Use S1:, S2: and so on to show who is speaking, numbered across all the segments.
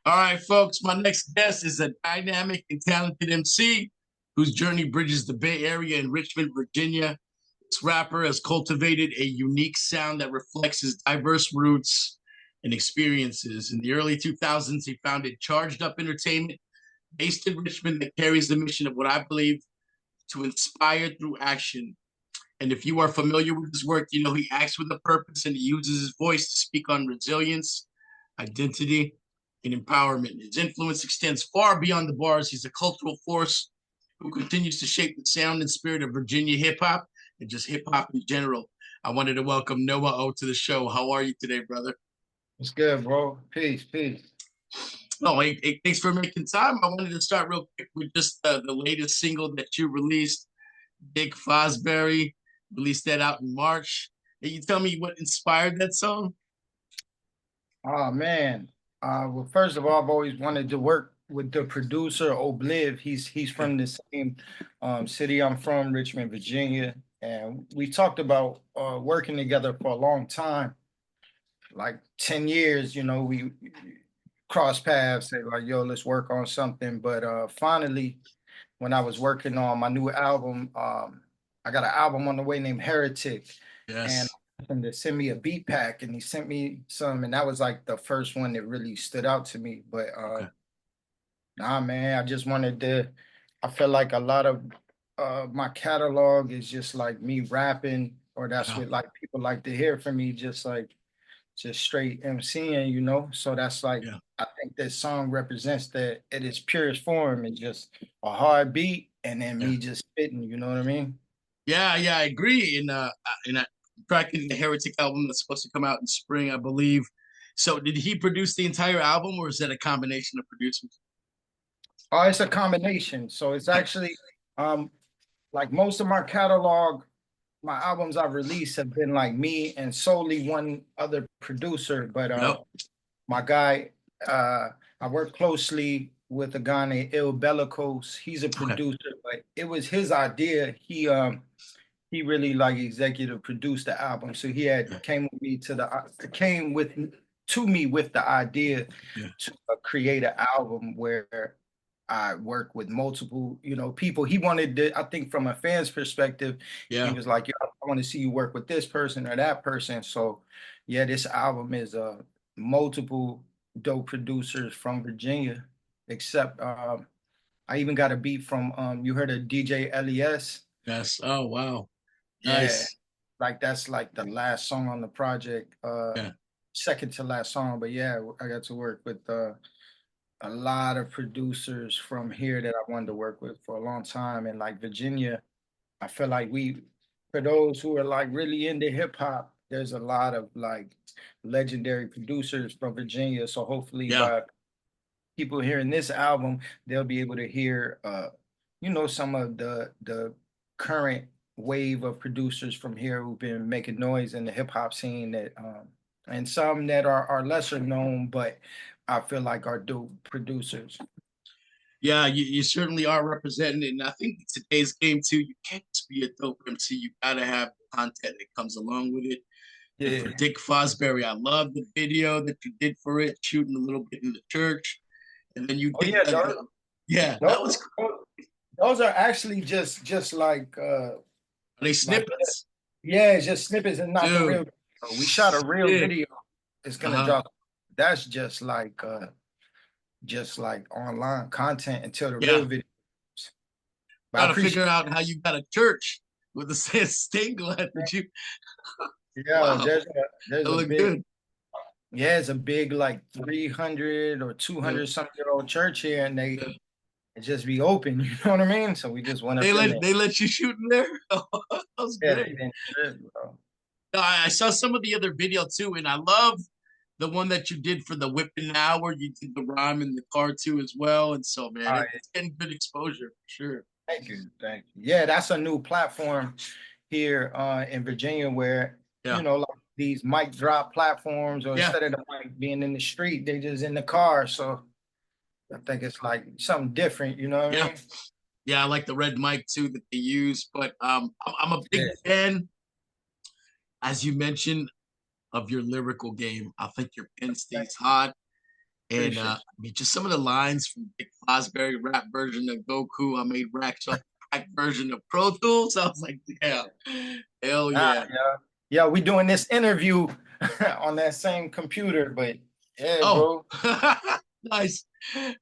S1: All right, folks, my next guest is a dynamic and talented MC whose journey bridges the Bay Area and Richmond, Virginia. This rapper has cultivated a unique sound that reflects his diverse roots and experiences. In the early 2000s, he founded Charged Up Entertainment, based in Richmond, that carries the mission of what I believe to inspire through action. And if you are familiar with his work, you know he acts with a purpose and he uses his voice to speak on resilience, identity, and empowerment. His influence extends far beyond the bars. He's a cultural force who continues to shape the sound and spirit of Virginia hip hop and just hip hop in general. I wanted to welcome Noah O to the show. How are you today, brother?
S2: It's good, bro. Peace, peace.
S1: Oh, hey, thanks for making time. I wanted to start real quick with just the latest single that you released, Dick Fosbury, released that out in March. Can you tell me what inspired that song?
S2: Oh man. Well, first of all, I've always wanted to work with the producer Obliv. He's
S1: Yeah.
S2: from the same city I'm from, Richmond, Virginia, and we talked about working together for a long time, like 10 years. We crossed paths, say like, "Yo, let's work on something." But finally, when I was working on my new album, I got an album on the way named Heretic, and
S1: Yes.
S2: I asked him to send me a beat pack, and he sent me some, and that was like the first one that really stood out to me. But
S1: Okay.
S2: nah, man, I just wanted to. I feel like a lot of my catalog is just like me rapping, or that's
S1: Yeah.
S2: what like people like to hear from me, just straight MCing. So that's like
S1: Yeah.
S2: I think this song represents that at its purest form. It's just a hard beat and then
S1: Yeah.
S2: me just spitting, you know what I mean?
S1: Yeah, I agree. And tracking the Heretic album that's supposed to come out in spring, I believe. So, did he produce the entire album, or is that a combination of producers?
S2: Oh, it's a combination. So it's
S1: Okay.
S2: actually um like most of my catalog, my albums I've released have been like me and solely one other producer. But
S1: Yep.
S2: my guy, I work closely with a guy named Il Bellicose. He's a
S1: Okay.
S2: producer, but it was his idea. He really like executive produced the album. So he
S1: Yeah.
S2: had came with to me with the idea
S1: Yeah.
S2: to create an album where I work with multiple, people. He wanted to, I think from a fan's perspective, he
S1: Yeah.
S2: was like, "Yo, I want to see you work with this person or that person." So yeah, this album is multiple dope producers from Virginia, except I even got a beat from you heard of DJ LES?
S1: Yes. Oh, wow.
S2: Yeah,
S1: Nice.
S2: like that's like the last song on the project,
S1: Yeah.
S2: second to last song. But yeah, I got to work with a lot of producers from here that I wanted to work with for a long time. And like Virginia, I feel like for those who are like really into hip hop, there's a lot of like legendary producers from Virginia. So hopefully
S1: Yeah.
S2: by people hearing this album, they'll be able to hear some of the current wave of producers from here who've been making noise in the hip hop scene that and some that are lesser known, but I feel like are dope producers.
S1: Yeah. You certainly are representing it. And I think in today's game, too, you can't just be a dope MC. You got to have the content that comes along with it. And for
S2: Yeah.
S1: Dick Fosbury, I love the video that you did for it, shooting a little bit in the church. And then you
S2: Oh
S1: did
S2: yeah,
S1: yeah,
S2: those,
S1: that was cool.
S2: those are actually just like
S1: Are they
S2: like
S1: snippets?
S2: yeah, it's just snippets and not the real
S1: Dude,
S2: video. We shot a real
S1: yeah.
S2: video. It's gonna
S1: Uh-huh.
S2: drop. That's just like online content until the real
S1: Yeah.
S2: videos. But I
S1: Got to
S2: appreciate
S1: figure out how you got a church with the stained glass that you,
S2: yo,
S1: wow,
S2: there's
S1: that
S2: a
S1: looked
S2: big
S1: good.
S2: yeah, it's a big like 300 or
S1: Yeah.
S2: 200 something year old church here and they
S1: Yeah.
S2: it just be open, you know what I mean? So we just went
S1: They
S2: up in
S1: let
S2: there.
S1: they let you shoot in there. That was
S2: Yeah, they
S1: great.
S2: didn't trip, bro.
S1: No, I saw some of the other video too, and I love the one that you did for the whipping now, where you did the rhyme in the car too as well. And so, man,
S2: All right,
S1: it's getting good exposure for sure.
S2: thank you. Yeah, that's a new platform here in Virginia where,
S1: Yeah.
S2: like these mic drop platforms, or
S1: Yeah.
S2: instead of the mic being in the street, they just in the car. So I think it's like something different, you know what I
S1: Yeah.
S2: mean?
S1: Yeah. I like the red mic too that they use, but I'm a big
S2: Yeah.
S1: fan, as you mentioned, of your lyrical game. I think your pen stays hot. And
S2: Appreciate
S1: I mean, just some of the lines from Dick Fosbury rap version of Goku. I made racks off the crack version of Pro Tools. I was like, yeah, hell
S2: Nah,
S1: yeah.
S2: yeah. Yeah, we doing this interview on that same computer, but yeah,
S1: Oh,
S2: bro.
S1: nice.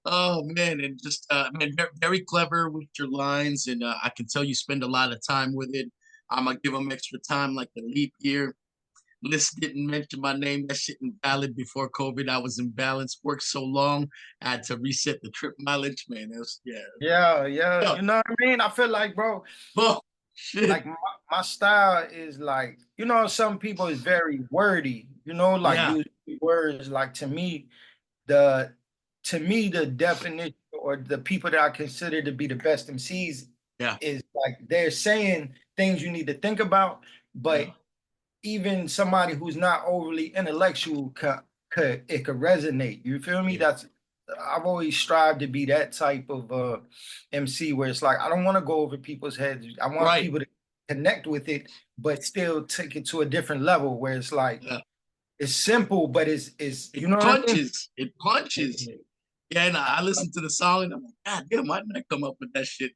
S1: Oh man, and just man, very clever with your lines, and I can tell you spend a lot of time with it. I'm gonna give them extra time, like the leap year. List didn't mention my name. That shit invalid before COVID. I was imbalanced. Worked so long, I had to reset the trip mileage. Man, it was yeah.
S2: Yeah, yeah.
S1: Yeah.
S2: You know what I mean? I feel like, bro,
S1: Oh shit.
S2: like my style is like, some people is very wordy, like
S1: Yeah.
S2: use words. Like the the definition or the people that I consider to be the best MCs
S1: Yeah.
S2: is like they're saying things you need to think about,
S1: Yeah.
S2: but even somebody who's not overly intellectual could resonate. You feel me?
S1: Yeah.
S2: I've always strived to be that type of MC where it's like I don't want to go over people's heads. I want
S1: Right.
S2: people to connect with it, but still take it to a different level where it's like
S1: Yeah.
S2: it's simple, but it's
S1: It
S2: you know what I mean?
S1: punches. It punches. Yeah, and I listened to the song and I'm like, God damn, why didn't I come up with that shit?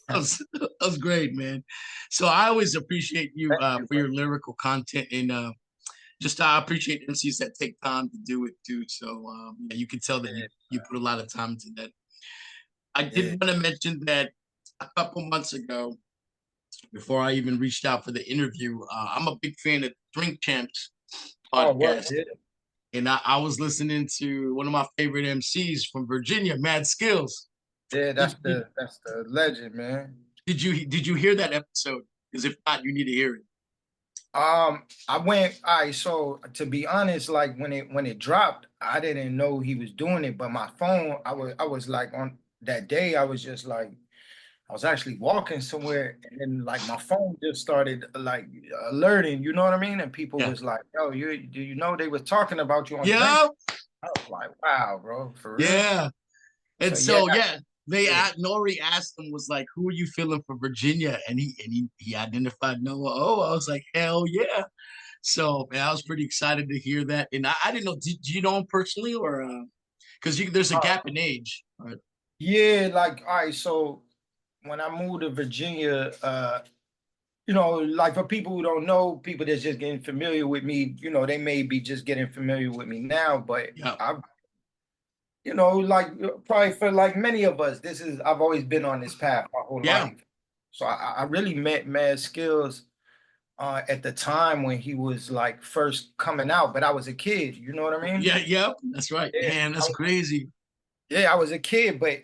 S1: That was great, man. So I always appreciate you
S2: Thank you,
S1: for
S2: bro.
S1: your lyrical content and just I appreciate MCs that take time to do it too. So yeah, you can tell that
S2: Yeah,
S1: you put a lot of time into that. I did
S2: yeah.
S1: want to mention that a couple months ago, before I even reached out for the interview, I'm a big fan of Drink Champs
S2: Oh, what?
S1: podcast. And I was listening to one of my favorite MCs from Virginia, Mad Skills.
S2: Yeah,
S1: Did, did,
S2: that's the legend, man.
S1: did you hear that episode? Because if not, you need to hear it.
S2: I went. All right. So to be honest, like when it dropped, I didn't know he was doing it. But my phone, I was like on that day, I was just like I was actually walking somewhere, and then like my phone just started like alerting. You know what I mean? And people
S1: Yeah.
S2: was like, "Yo, do you know they was talking about you on drink?"
S1: Yeah.
S2: I was like, "Wow, bro, for real."
S1: Yeah.
S2: So
S1: And
S2: yeah,
S1: so yeah,
S2: yeah,
S1: Nori asked him was like, "Who are you feeling for Virginia?" And he identified Noah. Oh, I was like, "Hell yeah!" So man, I was pretty excited to hear that. And I didn't know. Do you know him personally, or because there's a gap in age? Right?
S2: yeah. Like all right, so when I moved to Virginia, like for people who don't know, people that's just getting familiar with me, they may be just getting familiar with me now, but
S1: Yeah.
S2: I've, like probably for like many of us, I've always been on this path my whole
S1: Yeah.
S2: life. So I really met Mad Skills at the time when he was like first coming out, but I was a kid, you know what I mean?
S1: Yeah. Yeah. That's right.
S2: Yeah,
S1: Man, that's crazy.
S2: yeah, I was a kid, but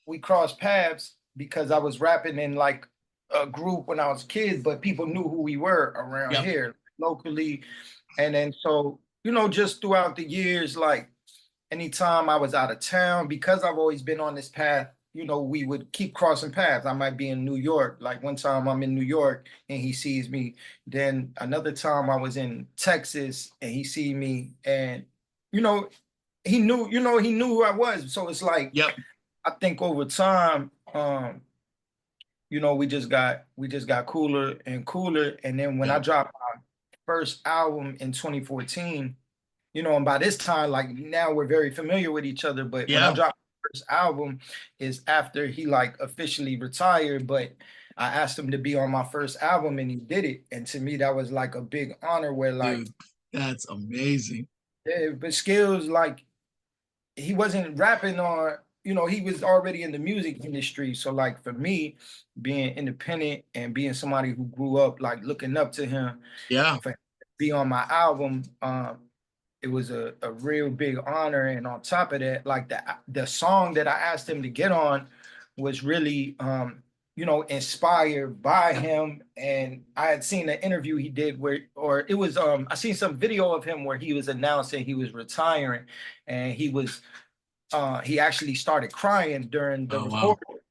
S2: we crossed paths because I was rapping in like a group when I was kids, but people knew who we were around
S1: Yep.
S2: here locally. And then so, just throughout the years, like anytime I was out of town, because I've always been on this path, we would keep crossing paths. I might be in New York. Like one time I'm in New York and he sees me. Then another time I was in Texas and he see me. And, you know, he knew who I was. So it's like
S1: Yep.
S2: I think over time, we just got cooler and cooler. And then when I
S1: Yep.
S2: dropped my first album in 2014, and by this time, like now we're very familiar with each other. But when I
S1: Yeah.
S2: dropped my first album is after he like officially retired. But I asked him to be on my first album and he did it. And to me, that was like a big honor where like,
S1: Dude, that's amazing.
S2: yeah, but Skills, like he wasn't rapping on, he was already in the music industry. So like for me, being independent and being somebody who grew up like looking up to him
S1: Yeah.
S2: for be on my album, it was a real big honor. And on top of that, like the song that I asked him to get on was really inspired by him. And I had seen an interview he did or it was I seen some video of him where he was announcing he was retiring, and he actually started crying during the
S1: Oh wow.
S2: recording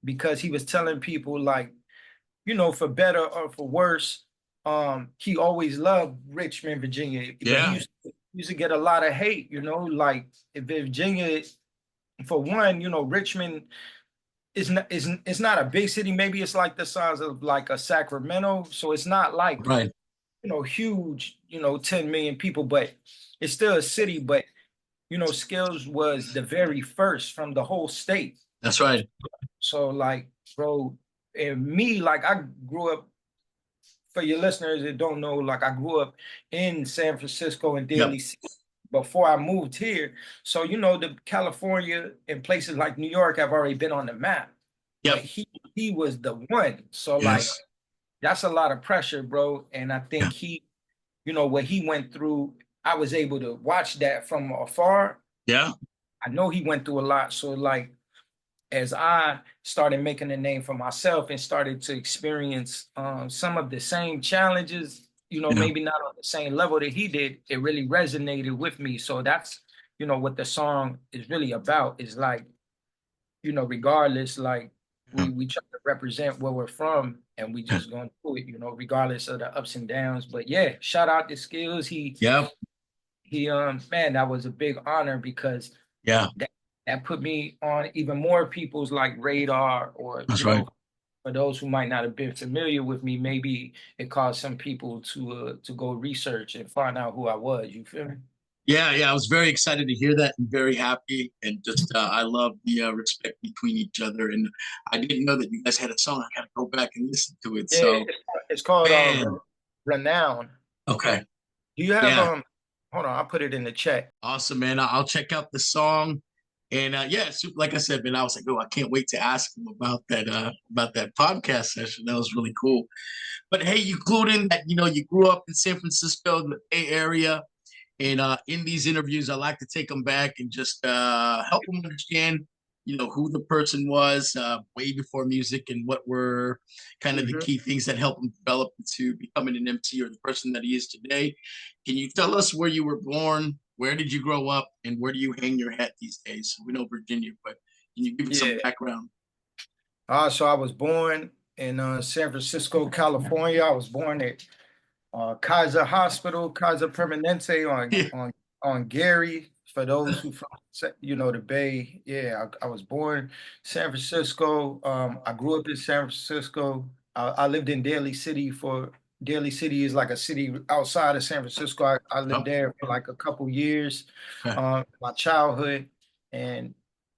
S2: because he was telling people like, for better or for worse, he always loved Richmond, Virginia, but he
S1: Yeah.
S2: used to get a lot of hate, like if Virginia, for one, Richmond is not a big city. Maybe it's like the size of like a Sacramento. So it's not like,
S1: Right.
S2: huge, 10 million people, but it's still a city. But Skills was the very first from the whole state.
S1: That's right.
S2: So like, bro, and me, like I grew up, for your listeners that don't know, like I grew up in San Francisco and
S1: Yep.
S2: Daly City before I moved here. So, the California and places like New York have already been on the map. But
S1: Yep.
S2: he was the one. So like
S1: Yes.
S2: that's a lot of pressure, bro. And I
S1: Yeah.
S2: think what he went through, I was able to watch that from afar.
S1: Yeah.
S2: I know he went through a lot. So like as I started making a name for myself and started to experience some of the same challenges,
S1: Yeah.
S2: maybe not on the same level that he did, it really resonated with me. So that's, what the song is really about is like, regardless, like
S1: Yeah.
S2: we try to represent where we're from and we
S1: Yeah.
S2: just going to do it, regardless of the ups and downs. But yeah, shout out to Skills.
S1: Yeah.
S2: He man, that was a big honor because
S1: Yeah.
S2: that put me on even more people's like radar, or
S1: That's right.
S2: for those who might not have been familiar with me, maybe it caused some people to go research and find out who I was. You feel me?
S1: Yeah, yeah, I was very excited to hear that and very happy. And just, I love the respect between each other. And I didn't know that you guys had a song. I got to go back and listen to it.
S2: Yeah,
S1: So,
S2: it's called
S1: man,
S2: Renown.
S1: okay.
S2: Do you have
S1: Yeah,
S2: hold on, I'll put it in the chat.
S1: awesome, man. I'll check out the song. And yeah, like I said, man, I was like, oh, I can't wait to ask him about that podcast session. That was really cool. But hey, you clued in that, you grew up in San Francisco, the Bay Area. And in these interviews, I like to take them back and just help them understand, who the person was way before music and what were kind of the
S2: Mhm.
S1: key things that helped him develop into becoming an MC or the person that he is today. Can you tell us where you were born? Where did you grow up? And where do you hang your hat these days? We know Virginia, but can you give us some
S2: Yeah.
S1: background?
S2: So I was born in San Francisco, California. I was born at Kaiser Hospital, Kaiser Permanente
S1: Yeah.
S2: on Gary. For those who from the Bay, yeah, I was born San Francisco. I grew up in San Francisco. I lived in Daly City for Daly City is like a city outside of San Francisco. I lived
S1: Oh,
S2: there for like a couple years,
S1: okay.
S2: my childhood, and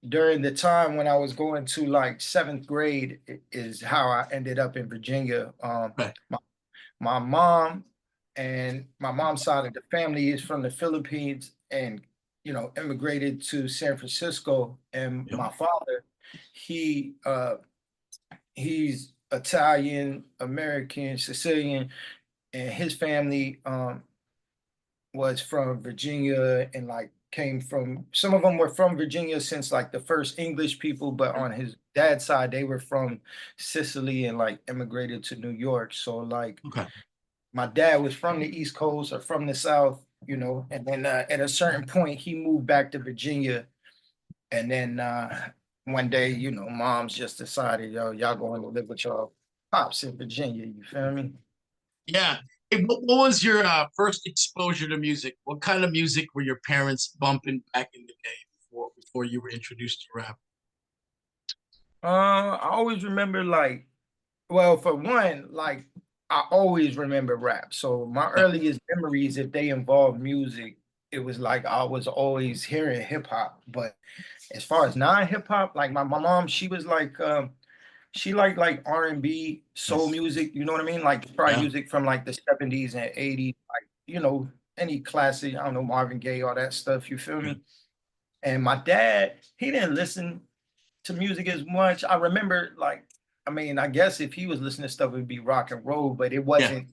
S2: during the time when I was going to like seventh grade is how I ended up in Virginia.
S1: Okay.
S2: My mom and my mom's side of the family is from the Philippines and immigrated to San Francisco. And
S1: Yep.
S2: my father, he he's Italian, American, Sicilian, and his family was from Virginia and like came from some of them were from Virginia since like the first English people, but on his dad's side, they were from Sicily and like immigrated to New York. So like
S1: Okay.
S2: my dad was from the East Coast or from the South, and then at a certain point he moved back to Virginia, and then one day, moms just decided, yo, y'all going to live with y'all pops in Virginia. You feel me?
S1: Yeah. Hey, what was your first exposure to music? What kind of music were your parents bumping back in the day before you were introduced to rap?
S2: I always remember like, well, for one, like I always remember rap. So my
S1: Yeah,
S2: earliest memories, if they involve music, it was like I was always hearing hip hop. But as far as non-hip hop, like my mom, she was like she liked like R&B, soul
S1: nice.
S2: music, you know what I mean? Like probably
S1: Yeah,
S2: music from like the 70s and 80s, like, any classic, I don't know, Marvin Gaye, all that stuff, you feel
S1: yeah,
S2: me? And my dad, he didn't listen to music as much. I remember like, I mean, I guess if he was listening to stuff, it would be rock and roll, but it
S1: yeah.
S2: wasn't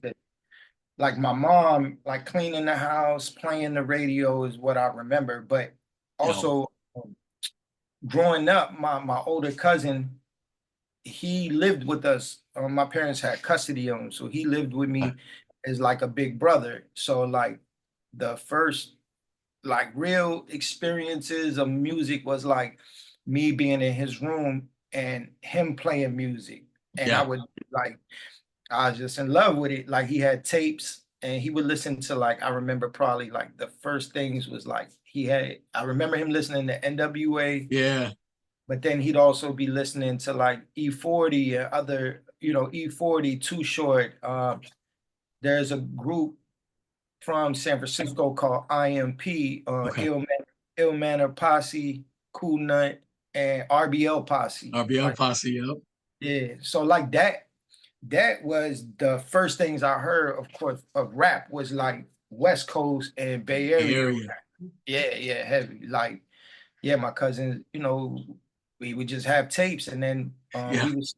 S2: like my mom, like cleaning the house, playing the radio is what I remember. But
S1: You know,
S2: also growing up, my older cousin, he lived with us. My parents had custody of him, so he lived with
S1: uh,
S2: me as like a big brother. So like the first like real experiences of music was like me being in his room and him playing music. And I
S1: yeah,
S2: would like I was just in love with it. Like he had tapes and he would listen to like I remember probably like the first things was like I remember him listening to NWA,
S1: yeah.
S2: but then he'd also be listening to like E40 and other, E40, Too Short. There's a group from San Francisco called IMP,
S1: Okay.
S2: Ill Ill Manner Posse, Cool Nut, and RBL Posse.
S1: RBL
S2: Like,
S1: Posse, yep.
S2: yeah. So like that was the first things I heard, of course, of rap was like West Coast and Bay
S1: Bay
S2: Area
S1: Area.
S2: rap. Yeah, yeah, heavy. Like, yeah, my cousins, we would just have tapes, and then
S1: Yeah,
S2: we was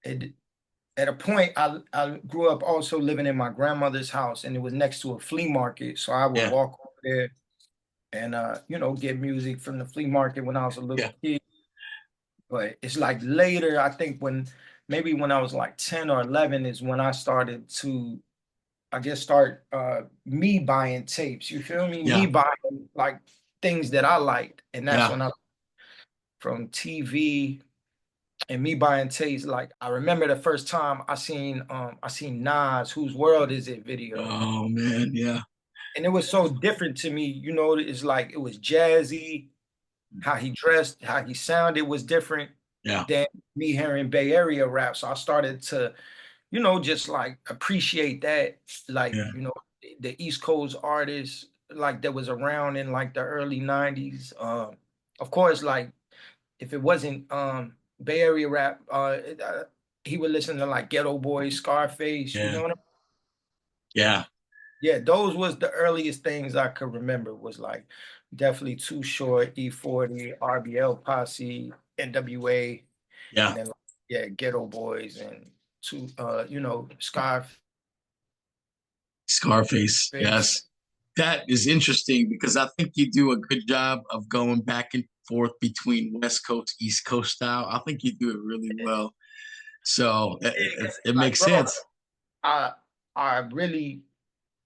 S2: at, at a point. I grew up also living in my grandmother's house, and it was next to a flea market, so I would
S1: yeah,
S2: walk over there and get music from the flea market when I was a little
S1: yeah,
S2: kid. But it's like later, I think maybe when I was like 10 or 11 is when I started to, I guess, start me buying tapes. You feel me? Me
S1: yeah,
S2: buying like things that I liked. And that's
S1: yeah.
S2: when from TV and me buying tapes. Like I remember the first time I seen Nas "Whose World Is It" video.
S1: Oh man, yeah,
S2: And it was so different to me, it's like it was jazzy, how he dressed, how he sounded was different
S1: yeah,
S2: than me hearing Bay Area rap. So I started to, just like appreciate that, like,
S1: yeah,
S2: the East Coast artists like that was around in like the early 90s. Of course, like if it wasn't Bay Area rap, he would listen to like Ghetto Boy, Scarface, you
S1: yeah,
S2: know what I mean?
S1: yeah,
S2: Yeah, those was the earliest things I could remember was like definitely Too Short, E40, RBL Posse, NWA,
S1: yeah.
S2: and then yeah, Ghetto Boys and Scarface.
S1: Scarface, yes. That is interesting because I think you do a good job of going back and forth between West Coast, East Coast style. I think you do it really well. So it
S2: Like,
S1: makes
S2: bro,
S1: sense.
S2: I I really,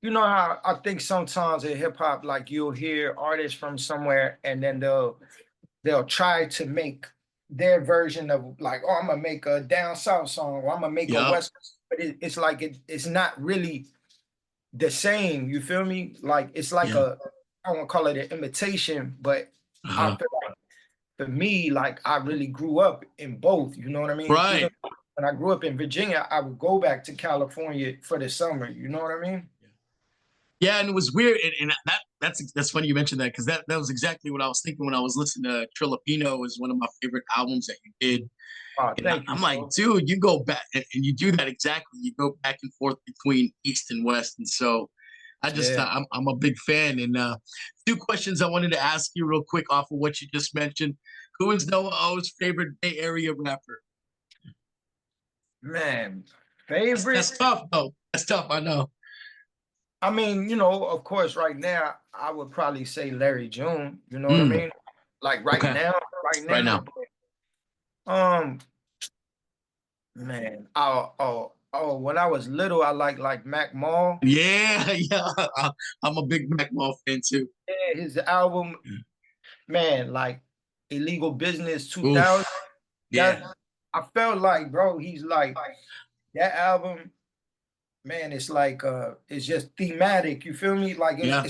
S2: how I think sometimes in hip hop, like you'll hear artists from somewhere and then they'll try to make their version of like, oh, I'm gonna make a down south song or I'm gonna make a
S1: Yep.
S2: west, but it's like it's not really the same. You feel me? Like it's like
S1: Yeah.
S2: I don't want to call it an imitation, but I
S1: Uh-huh.
S2: feel like for me, like I really grew up in both. You know what I mean? Even
S1: Right.
S2: when I grew up in Virginia, I would go back to California for the summer. You know what I mean?
S1: Yeah, and it was weird, and that's funny you mentioned that because that was exactly what I was thinking when I was listening to Trilipino is one of my favorite albums that you did, and
S2: Thank you,
S1: I'm like,
S2: bro.
S1: dude, you go back and you do that exactly. You go back and forth between East and West, and so I just
S2: Yeah.
S1: I'm a big fan. And two questions I wanted to ask you real quick off of what you just mentioned. Who is Noah O's favorite Bay Area rapper?
S2: Man,
S1: That's
S2: favorite?
S1: tough though. That's tough. I know.
S2: I mean, of course, right now I would probably say Larry June. You know what I
S1: Mm,
S2: mean? Like
S1: okay,
S2: right
S1: right
S2: now.
S1: now.
S2: But, man, when I was little, I like Mac Mall.
S1: Yeah, yeah. I'm a big Mac Mall fan too.
S2: Yeah, his album, man, like Illegal Business 2000.
S1: Oof.
S2: That
S1: Yeah.
S2: I felt like, bro, he's like that album, man. It's like it's just thematic. You feel me? Like
S1: Yeah.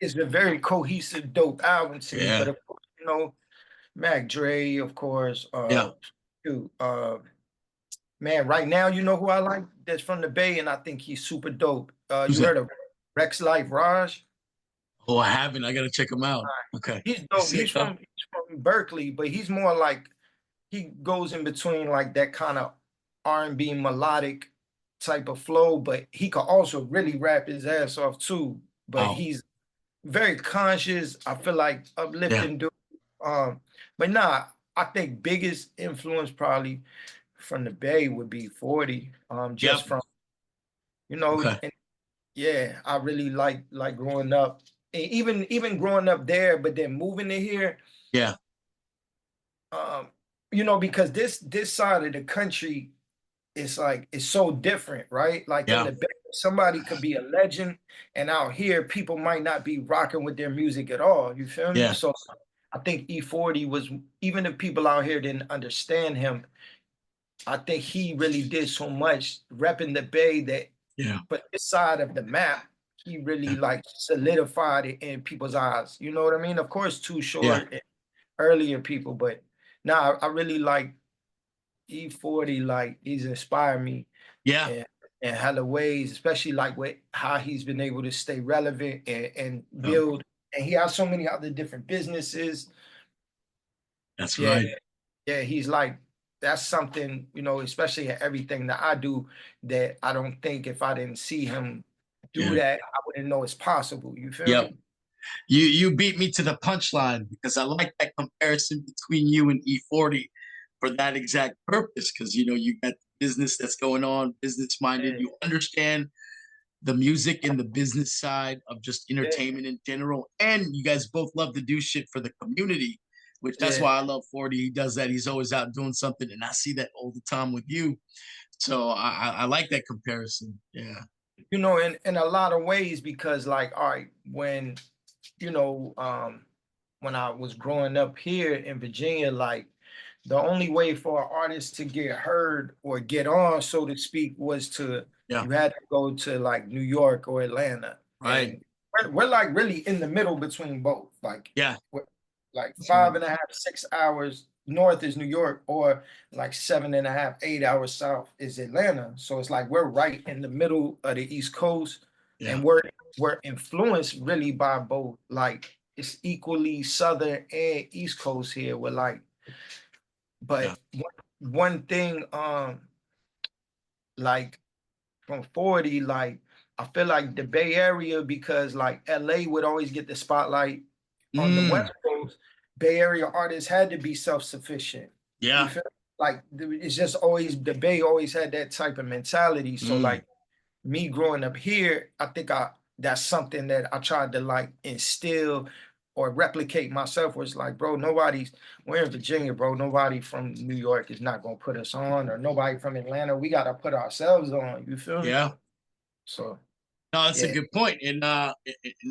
S2: it's a very cohesive, dope album to me. But
S1: Yeah.
S2: of course, Mac Dre, of course.
S1: Yeah.
S2: Dude, man, right now, you know who I like? That's from the Bay, and I think he's super dope.
S1: Who's
S2: You
S1: that?
S2: heard of Rex Life Raj?
S1: Oh, I haven't. I gotta check him out. Okay.
S2: He's
S1: You
S2: dope.
S1: sick, huh?
S2: He's from Berkeley, but he's more like he goes in between like that kind of R&B melodic type of flow, but he could also really rap his ass off too. But
S1: Oh,
S2: he's very conscious. I feel like
S1: yeah.
S2: uplifting dude. Um, but nah, I think biggest influence probably from the Bay would be 40. Just
S1: Yep.
S2: from
S1: Okay.
S2: and yeah, I really like growing up, and even growing up there, but then moving to here.
S1: Yeah.
S2: Um, because this side of the country is like it's so different, right? Like in
S1: Yeah.
S2: the Bay, somebody could be a legend, and out here, people might not be rocking with their music at all. You feel me?
S1: Yeah.
S2: So I think E40 was, even if people out here didn't understand him, I think he really did so much repping the Bay that,
S1: Yeah.
S2: but this side of the map, he really
S1: Yeah.
S2: like solidified it in people's eyes. You know what I mean? Of course, Too
S1: Yeah.
S2: Short and earlier people, but now I really like E40. Like he's inspired me
S1: Yeah.
S2: in hella ways, especially like with how he's been able to stay relevant and
S1: Yeah.
S2: build and he has so many other different businesses.
S1: That's
S2: Yeah,
S1: right.
S2: yeah, he's like, that's something, especially in everything that I do, that I don't think if I didn't see him do
S1: Yeah.
S2: that, I wouldn't know it's possible. You feel
S1: Yep.
S2: me?
S1: You beat me to the punchline because I like that comparison between you and E40 for that exact purpose. Because you got business that's going on, business minded.
S2: Yeah,
S1: You understand the music and the business side of just
S2: yeah,
S1: entertainment in general. And you guys both love to do shit for the community, which that's
S2: yeah.
S1: why I love 40. He does that. He's always out doing something. And I see that all the time with you. So I like that comparison. Yeah.
S2: In a lot of ways, because like, all right, you know, um, when I was growing up here in Virginia, like the only way for an artist to get heard or get on, so to speak, was
S1: Yeah.
S2: you had to go to like New York or Atlanta.
S1: Right.
S2: And we're like really in the middle between both. Like
S1: Yeah.
S2: we're like
S1: That's right.
S2: 5.5, 6 hours north is New York, or like 7.5, 8 hours south is Atlanta. So it's like we're right in the middle of the East Coast,
S1: Yeah.
S2: and we're influenced really by both. Like it's equally Southern and East Coast here. We're like,
S1: Yeah.
S2: but one thing, like from 40, like I feel like the Bay Area, because like LA would always get the spotlight on the
S1: Mm,
S2: West Coast, Bay Area artists had to be self-sufficient. You
S1: yeah.
S2: feel like it's just always the Bay always had that type of mentality. So
S1: Mm,
S2: like me growing up here, I think that's something that I tried to like instill or replicate myself, was like, bro, we're in Virginia, bro. Nobody from New York is not gonna put us on, or nobody from Atlanta. We gotta put ourselves on. You feel me?
S1: yeah.
S2: So
S1: No, that's a
S2: yeah,
S1: good point. And now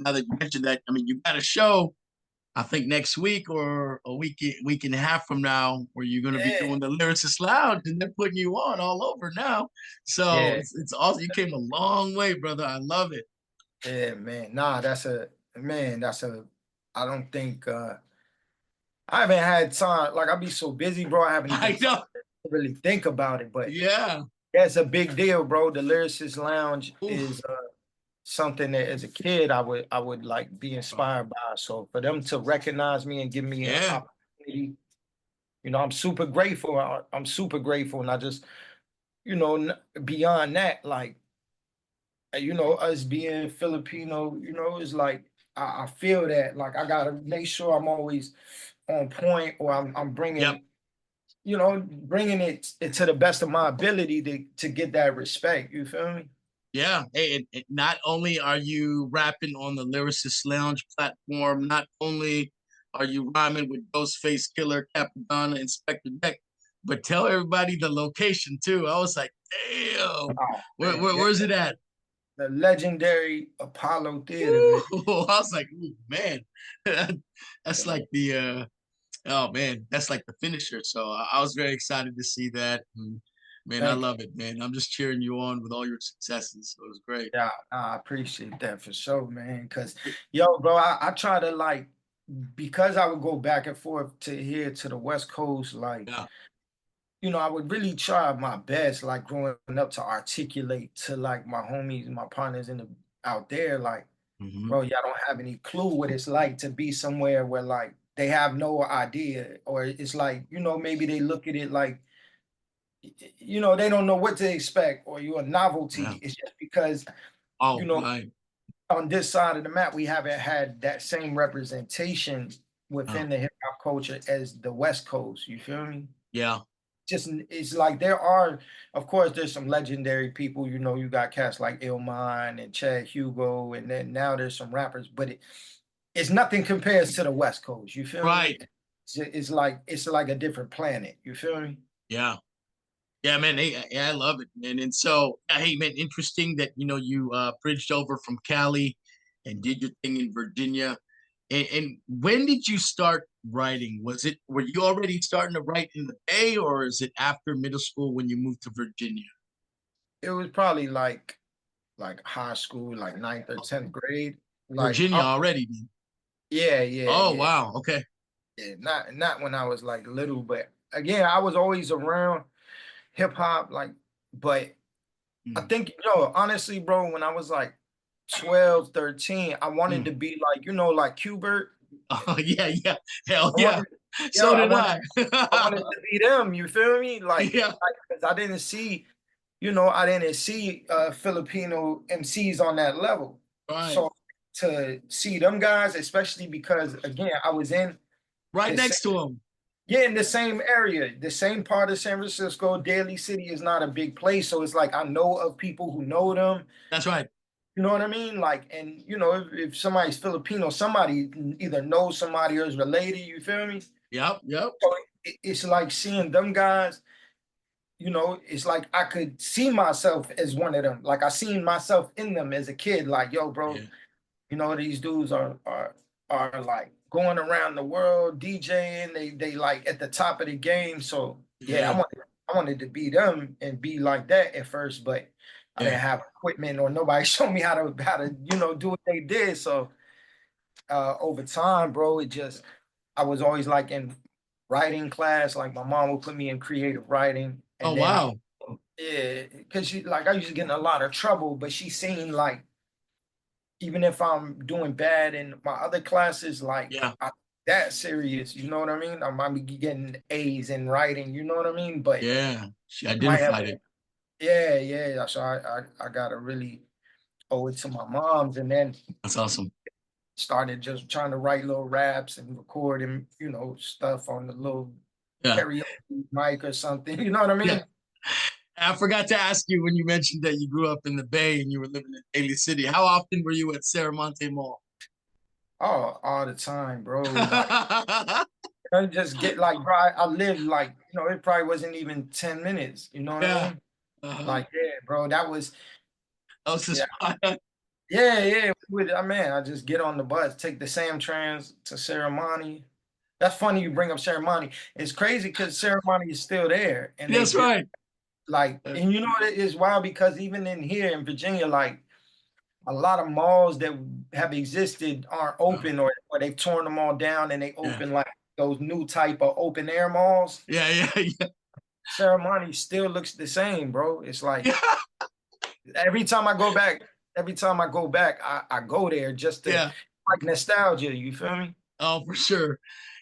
S1: that you mentioned that, I mean, you got a show, I think next week or a week and a half from now, where you're going to be
S2: yeah,
S1: doing the Lyricist Lounge, and they're putting you on all over now. So
S2: yeah,
S1: it's awesome. You came a long way, brother. I love it.
S2: yeah, man. Nah, I don't think I haven't had time. Like I be so busy, bro. I haven't even
S1: I
S2: time
S1: know.
S2: to really think about it. But
S1: Yeah.
S2: yeah, it's a big deal, bro. The Lyricist Lounge is
S1: Oof.
S2: something that as a kid I would like be inspired by. So for them to recognize me and give me an
S1: Yeah.
S2: opportunity, I'm super grateful. I'm super grateful, and I just, beyond that, like, us being Filipino, it's like I feel that like I gotta make sure I'm always on point, or I'm
S1: Yep.
S2: bringing it to the best of my ability to get that respect. You feel me?
S1: Yeah. Hey, and not only are you rapping on the Lyricist Lounge platform, not only are you rhyming with Ghostface Killer, Capadonna, Inspector Deck, but tell everybody the location too. I was like, damn,
S2: Oh man,
S1: where's it at?
S2: the legendary Apollo Theater,
S1: Woo!
S2: man.
S1: I was like, ooh, man, that's like the oh man, that's like the finisher. So I was very excited to see that. And, man, I
S2: Thank you.
S1: love it, man. I'm just cheering you on with all your successes. So it was great.
S2: Yeah, I appreciate that for sure, man. Cause yo, bro, I try to like, because I would go back and forth to here to the West Coast, like,
S1: Yeah.
S2: I would really try my best, like growing up, to articulate to like my homies, my partners out there, like,
S1: Hmm.
S2: bro, y'all don't have any clue what it's like to be somewhere where like they have no idea, or it's like, maybe they look at it like, they don't know what to expect, or you're a novelty.
S1: Yeah.
S2: It's just because, you
S1: Oh,
S2: know,
S1: right.
S2: on this side of the map, we haven't had that same representation
S1: Oh,
S2: within the hip hop culture as the West Coast. You feel me?
S1: yeah.
S2: Just it's like there are, of course, there's some legendary people. You got cats like Illmind and Chad Hugo, and then now there's some rappers, but it's nothing compares to the West Coast. You feel me?
S1: Right.
S2: It's like a different planet. You feel me?
S1: Yeah. Yeah, man. Hey, yeah, I love it, man. And so, hey, man, interesting that you bridged over from Cali and did your thing in Virginia. And when did you start writing? Were you already starting to write in the Bay, or is it after middle school when you moved to Virginia?
S2: It was probably like high school, like ninth or 10th grade. Like,
S1: Virginia already, then.
S2: yeah, yeah,
S1: Oh,
S2: yeah.
S1: wow. Okay.
S2: Yeah, not when I was like little, but again, I was always around hip hop, like, but I
S1: Mm,
S2: think, honestly, bro, when I was like 12, 13, I wanted to
S1: Mm.
S2: be like, you know, like Qbert.
S1: Oh yeah, yeah, hell
S2: I
S1: yeah.
S2: wanted, yeah,
S1: So did I.
S2: I wanted to be them. You feel me?
S1: Yeah,
S2: 'Cause I didn't see, you know, I didn't see Filipino MCs on that level.
S1: right,
S2: So to see them guys, especially because again, I was in
S1: right
S2: the same,
S1: next to him.
S2: yeah, in the same area, the same part of San Francisco. Daly City is not a big place, so it's like I know of people who know them.
S1: That's right.
S2: You know what I mean? Like, and you know, if somebody's Filipino, somebody either knows somebody or is related. You feel me?
S1: Yep, yep.
S2: So it's like seeing them guys. You know, it's like I could see myself as one of them. Like I seen myself in them as a kid. Like, yo, bro,
S1: Yeah,
S2: you know, these dudes are like going around the world DJing. They like at the top of the game. So yeah,
S1: yeah,
S2: I wanted to be them and be like that at first, but I
S1: yeah.
S2: didn't have equipment or nobody showed me how to you know do what they did. So over time, bro, it just I was always like in writing class. Like my mom would put me in creative writing,
S1: Oh
S2: and then
S1: wow.
S2: yeah, because she like I used to get in a lot of trouble, but she seen like even if I'm doing bad in my other classes, like
S1: Yeah,
S2: I'm that serious, you know what I mean? I might be getting A's in writing, you know what I mean? But
S1: yeah. She
S2: might have
S1: identified it.
S2: yeah, yeah. So I gotta really owe it to my moms, and then
S1: That's awesome.
S2: started just trying to write little raps and record and you know stuff on the little
S1: Yeah,
S2: karaoke mic or something. You know what I
S1: yeah.
S2: mean?
S1: I forgot to ask you when you mentioned that you grew up in the Bay and you were living in Daly City. How often were you at Serramonte Mall?
S2: Oh, all the time, bro. Like I just get like, bro, I lived like, you know, it probably wasn't even 10 minutes. You know what I
S1: Yeah.
S2: mean?
S1: Uh-huh.
S2: Like, yeah, bro, that was,
S1: That was the
S2: yeah,
S1: spot.
S2: yeah, yeah. With I mean, I just get on the bus, take the Sam Trans to Ceremony. That's funny you bring up Ceremony. It's crazy because Ceremony is still there, and they
S1: That's
S2: built
S1: right.
S2: like, and you know what it is wild because even in here in Virginia, like a lot of malls that have existed aren't
S1: Uh,
S2: open or they've torn them all down and they
S1: yeah.
S2: open like those new type of open air malls.
S1: Yeah, yeah, yeah.
S2: Ceremony still looks the same, bro. It's like
S1: Yeah.
S2: every time I go back, I go there just to
S1: Yeah.
S2: like nostalgia. You feel me?
S1: Oh, for sure.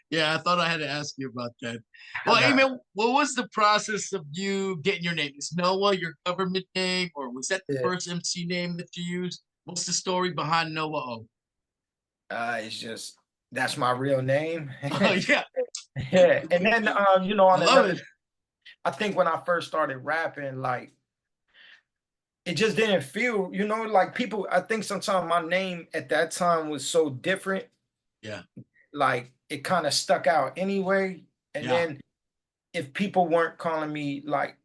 S1: Yeah, I thought I had to ask you about that.
S2: I
S1: Well, hey
S2: got
S1: man, what was the process of you getting your name? Is Noah your government name, or was that the
S2: yeah.
S1: first MC name that you used? What's the story behind Noah O?
S2: It's just that's my real name.
S1: Oh yeah,
S2: Yeah, and then you know,
S1: I
S2: on
S1: love
S2: another,
S1: it.
S2: I think when I first started rapping, like it just didn't feel, you know, like people. I think sometimes my name at that time was so different,
S1: Yeah,
S2: like it kind of stuck out anyway. And
S1: yeah.
S2: then if people weren't calling me like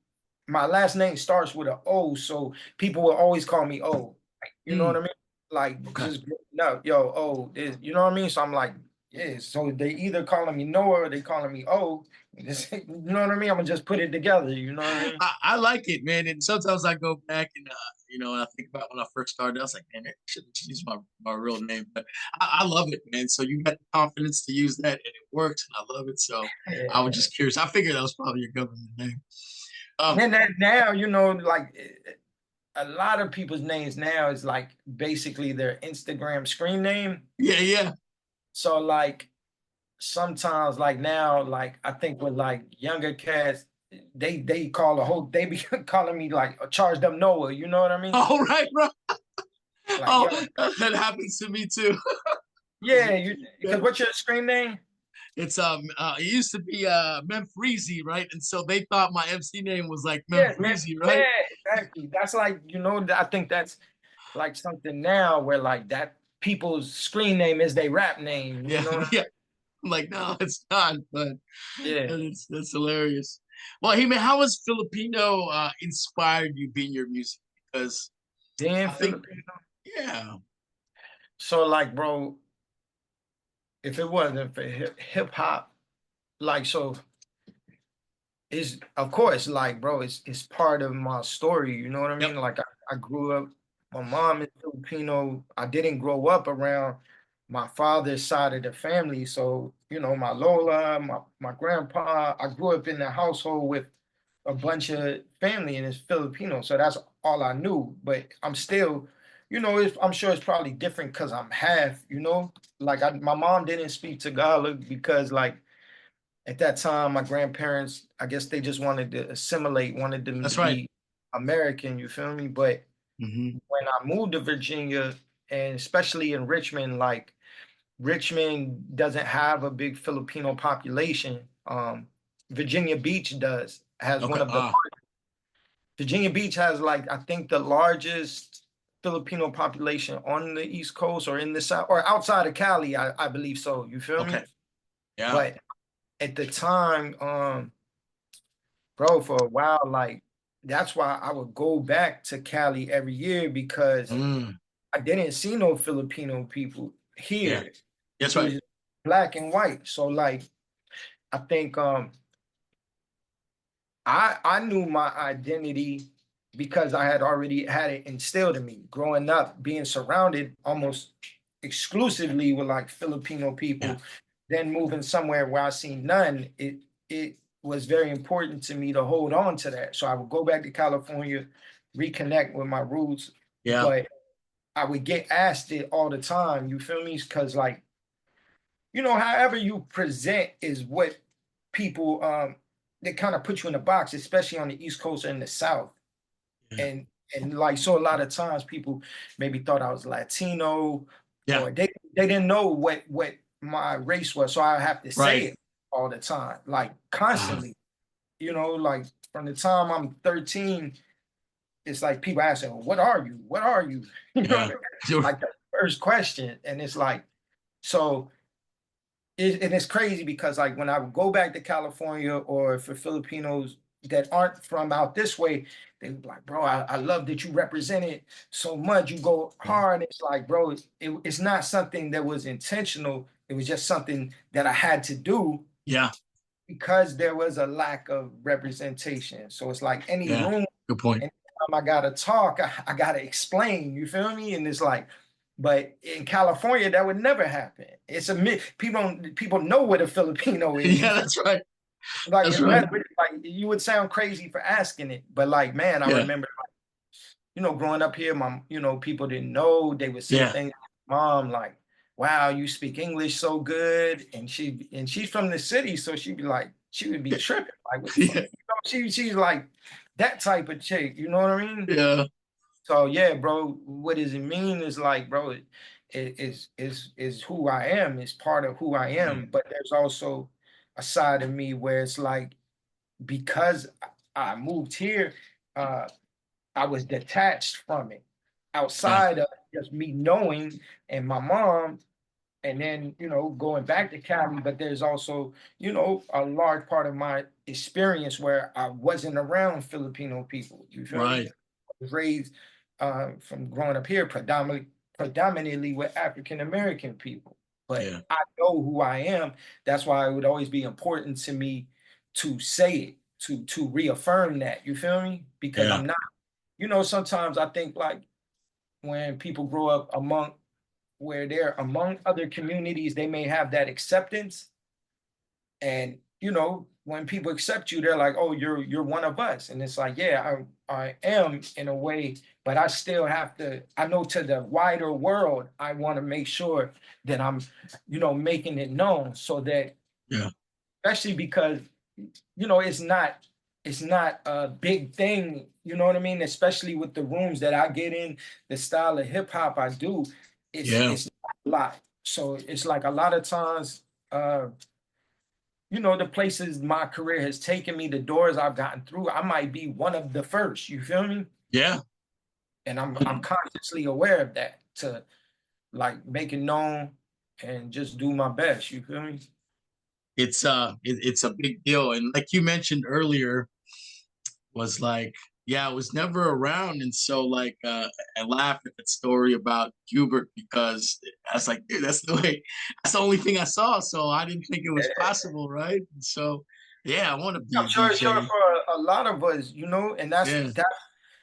S2: my last name starts with a O, so people will always call me O. Like, you know what
S1: Mm,
S2: I mean? Like
S1: okay.
S2: just no, yo, O, this, you know what I mean? So I'm like, yeah. So they either calling me Noah or they calling me O. Just, you know what I mean? I'm gonna just put it together. You know what I mean?
S1: I like it, man. And sometimes I go back and I think about when I first started. I was like, man, I should have used my real name, but I love it, man. So you got the confidence to use that, and it works, and I love it. So I was
S2: Yeah.
S1: just curious. I figured that was probably your government name. Um,
S2: And then now, you know, like a lot of people's names now is like basically their Instagram screen name.
S1: yeah, yeah.
S2: So like sometimes like now, like I think with like younger cats, they call a whole they be calling me like a charged up Noah, you know what I mean?
S1: All right, bro.
S2: Like,
S1: Oh,
S2: yo,
S1: that happens to me too.
S2: yeah, you because what's your screen name?
S1: It's it used to be Memphreezy, right? And so they thought my MC name was like
S2: Yeah, man.
S1: Memphreezy,
S2: Yeah,
S1: right?
S2: exactly. That's like, you know, I think that's like something now where like that people's screen name is their rap name, you
S1: Yeah,
S2: know?
S1: yeah. I'm like, no, it's not, but
S2: Yeah.
S1: that's hilarious. Well, hey man, how has Filipino inspired you being your music? Because
S2: Then
S1: I think,
S2: Filipino.
S1: yeah,
S2: So like, bro, if it wasn't for hip hop, like so it's of course like bro, it's part of my story, you know what I
S1: yep,
S2: mean? Like I grew up, my mom is Filipino. I didn't grow up around my father's side of the family. So, you know, my Lola, my grandpa, I grew up in a household with a bunch of family and it's Filipino. So that's all I knew. But I'm still I'm sure it's probably different because I'm half, like my mom didn't speak Tagalog because like at that time, my grandparents, I guess they just wanted to assimilate, wanted them to
S1: That's right.
S2: be American, you feel me? But
S1: Hmm.
S2: when I moved to Virginia, and especially in Richmond, like Richmond doesn't have a big Filipino population. Virginia Beach has one
S1: Okay.
S2: of the Virginia Beach has like I think the largest Filipino population on the East Coast or in the South or outside of Cali, I believe so. You feel me?
S1: Okay. Yeah.
S2: But at the time, bro, for a while, like that's why I would go back to Cali every year because
S1: Mm.
S2: I didn't see no Filipino people
S1: Yeah.
S2: here.
S1: That's
S2: It
S1: right.
S2: was black and white. So like I think I knew my identity because I had already had it instilled in me growing up, being surrounded almost exclusively with like Filipino
S1: Yeah.
S2: people, then moving somewhere where I seen none, it was very important to me to hold on to that. So I would go back to California, reconnect with my roots,
S1: Yeah.
S2: but I would get asked it all the time. You feel me? Because like however you present is what people they kind of put you in a box, especially on the East Coast or in the South.
S1: Yeah.
S2: And like so a lot of times people maybe thought I was Latino
S1: Yeah.
S2: or they didn't know what my race was. So I have to say
S1: Right.
S2: it all the time, like
S1: Uh,
S2: constantly, like from the time I'm 13, it's like people asking, well, what are you? What are you? You know what I
S1: yeah.
S2: mean?
S1: Sure.
S2: Like the first question. And it's like, so and it's crazy because like when I would go back to California or for Filipinos that aren't from out this way, they be like, bro, I love that you represent it so much. You go
S1: Yeah.
S2: hard. It's like, bro, it's not something that was intentional. It was just something that I had to do
S1: Yeah.
S2: because there was a lack of representation. So it's like any
S1: Yeah.
S2: room,
S1: Good point.
S2: anytime I gotta talk, I gotta explain. You feel me? And it's like, but in California, that would never happen. It's a myth. People know what a Filipino is. You
S1: Yeah.
S2: feel
S1: That's right.
S2: like
S1: That's right.
S2: like you would sound crazy for asking it, but like man, I
S1: Yeah.
S2: remember growing up here, people didn't know. They would say
S1: Yeah.
S2: things, mom, like, wow, you speak English so good. And she's from the city, so she would be tripping. Like, what the fuck?
S1: Yeah.
S2: She's like that type of chick, you know what I mean?
S1: Yeah.
S2: So yeah, bro, what does it mean is like, bro, is who I am, is part of who I
S1: Yeah.
S2: am. But there's also a side of me where it's like because I moved here, uh, I was detached from it
S1: Yeah.
S2: outside of just me knowing and my mom, and then, going back to Cali. But there's also, a large part of my experience where I wasn't around Filipino people. You feel me?
S1: Right.
S2: I was raised from growing up here predominantly with African American people. But
S1: Yeah.
S2: I know who I am. That's why it would always be important to me to say it, to reaffirm that. You feel me? Because
S1: Yeah.
S2: I'm not, sometimes I think like when people grow up where they're among other communities, they may have that acceptance. And when people accept you, they're like, oh, you're one of us. And it's like, yeah, I am in a way, but I still have to, I know to the wider world, I want to make sure that I'm, making it known so that,
S1: Yeah.
S2: especially because it's not a big thing, you know what I mean? Especially with the rooms that I get in, the style of hip hop I do,
S1: Yeah.
S2: it's not a lot. So it's like a lot of times, the places my career has taken me, the doors I've gotten through, I might be one of the first. You feel me?
S1: Yeah.
S2: And I'm consciously aware of that to like make it known and just do my best. You feel me?
S1: It's a big deal. And like you mentioned earlier, was like, yeah, I was never around. And so like I laugh at that story about Hubert because I was like, dude, that's the only thing I saw. So I didn't think it was possible, right? And so yeah, I want to be
S2: I'm
S1: a
S2: sure
S1: DJ.
S2: for a lot of us, and that's
S1: Yeah.
S2: that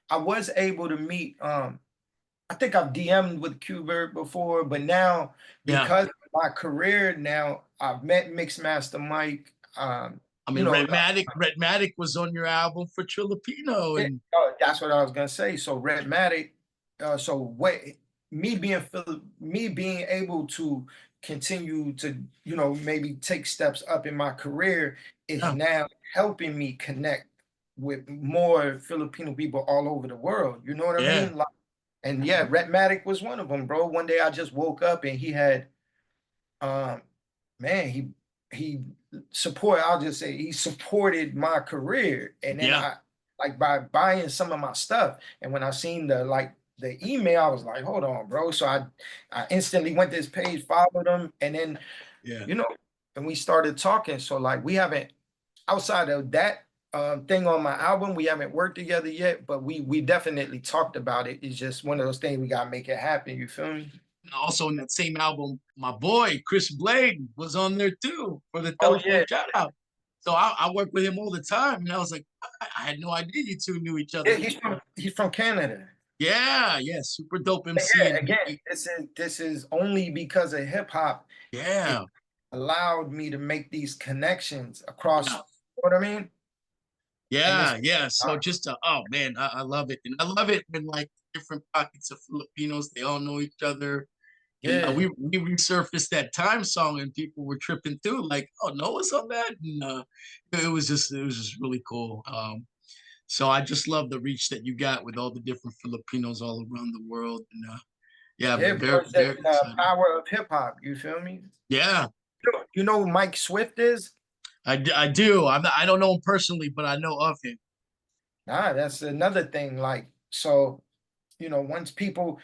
S2: I was able to meet. I think I've DM'd with Qbert before, but now
S1: Yeah.
S2: because of my career now, I've met Mixmaster Mike.
S1: I
S2: You
S1: mean,
S2: know,
S1: Redmatic was on your album for Filipino, and
S2: that's what I was gonna say. So Redmatic, so what me being able to continue to, maybe take steps up in my career is
S1: Yeah,
S2: now helping me connect with more Filipino people all over the world. You know what I
S1: yeah,
S2: mean? Like, and yeah, Retmatic was one of them, bro. One day I just woke up and he had, um, man, he I'll just say he supported my career, and then
S1: yeah,
S2: I, like, by buying some of my stuff, and when I seen the email, I was like, hold on, bro. So I instantly went to his page, followed him, and then,
S1: yeah.
S2: you know, and we started talking. So like we haven't, outside of that thing on my album, we haven't worked together yet, but we definitely talked about it. It's just one of those things we gotta make it happen. You feel me?
S1: Also in that same album, my boy Chris Blade was on there too for the
S2: Oh
S1: telephone
S2: yeah,
S1: shout out. So I work with him all the time, and I was like, I had no idea you two knew each
S2: yeah.
S1: other.
S2: He's from Canada.
S1: Yeah, yeah, super dope
S2: But
S1: MC,
S2: yeah,
S1: and
S2: again, this is only because of hip hop. It
S1: yeah,
S2: allowed me to make these connections across.
S1: yeah,
S2: You know what I mean? And it's,
S1: yeah, yeah. So just oh man, I love it, and I love it when like different pockets of Filipinos they all know each other. And
S2: yeah,
S1: we resurfaced that time song, and people were tripping too, like, "Oh, Noah's on that," and it was just really cool. So I just love the reach that you got with all the different Filipinos all around the world, and yeah,
S2: yeah,
S1: but
S2: bro.
S1: very
S2: It's
S1: very
S2: the
S1: exciting.
S2: power of hip hop. You feel me?
S1: Yeah,
S2: You know who Mike Swift is?
S1: I do. I don't know him personally, but I know of him.
S2: Nah, that's another thing. Like, so, once people,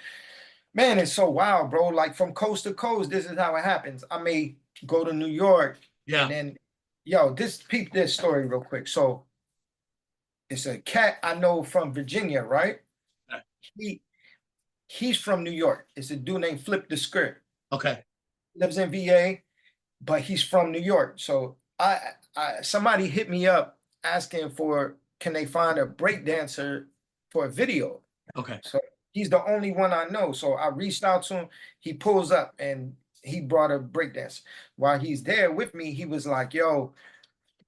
S2: man, it's so wild, bro. Like from coast to coast, this is how it happens. I may go to New York and
S1: Yeah,
S2: then, this peep this story real quick. So it's a cat I know from Virginia, right? He he's from New York. It's a dude named Flip the Script.
S1: okay,
S2: Lives in VA, but he's from New York. So somebody hit me up asking for, can they find a break dancer for a video?
S1: okay.
S2: So he's the only one I know. So I reached out to him. He pulls up and he brought a break dancer. While he's there with me, he was like, yo,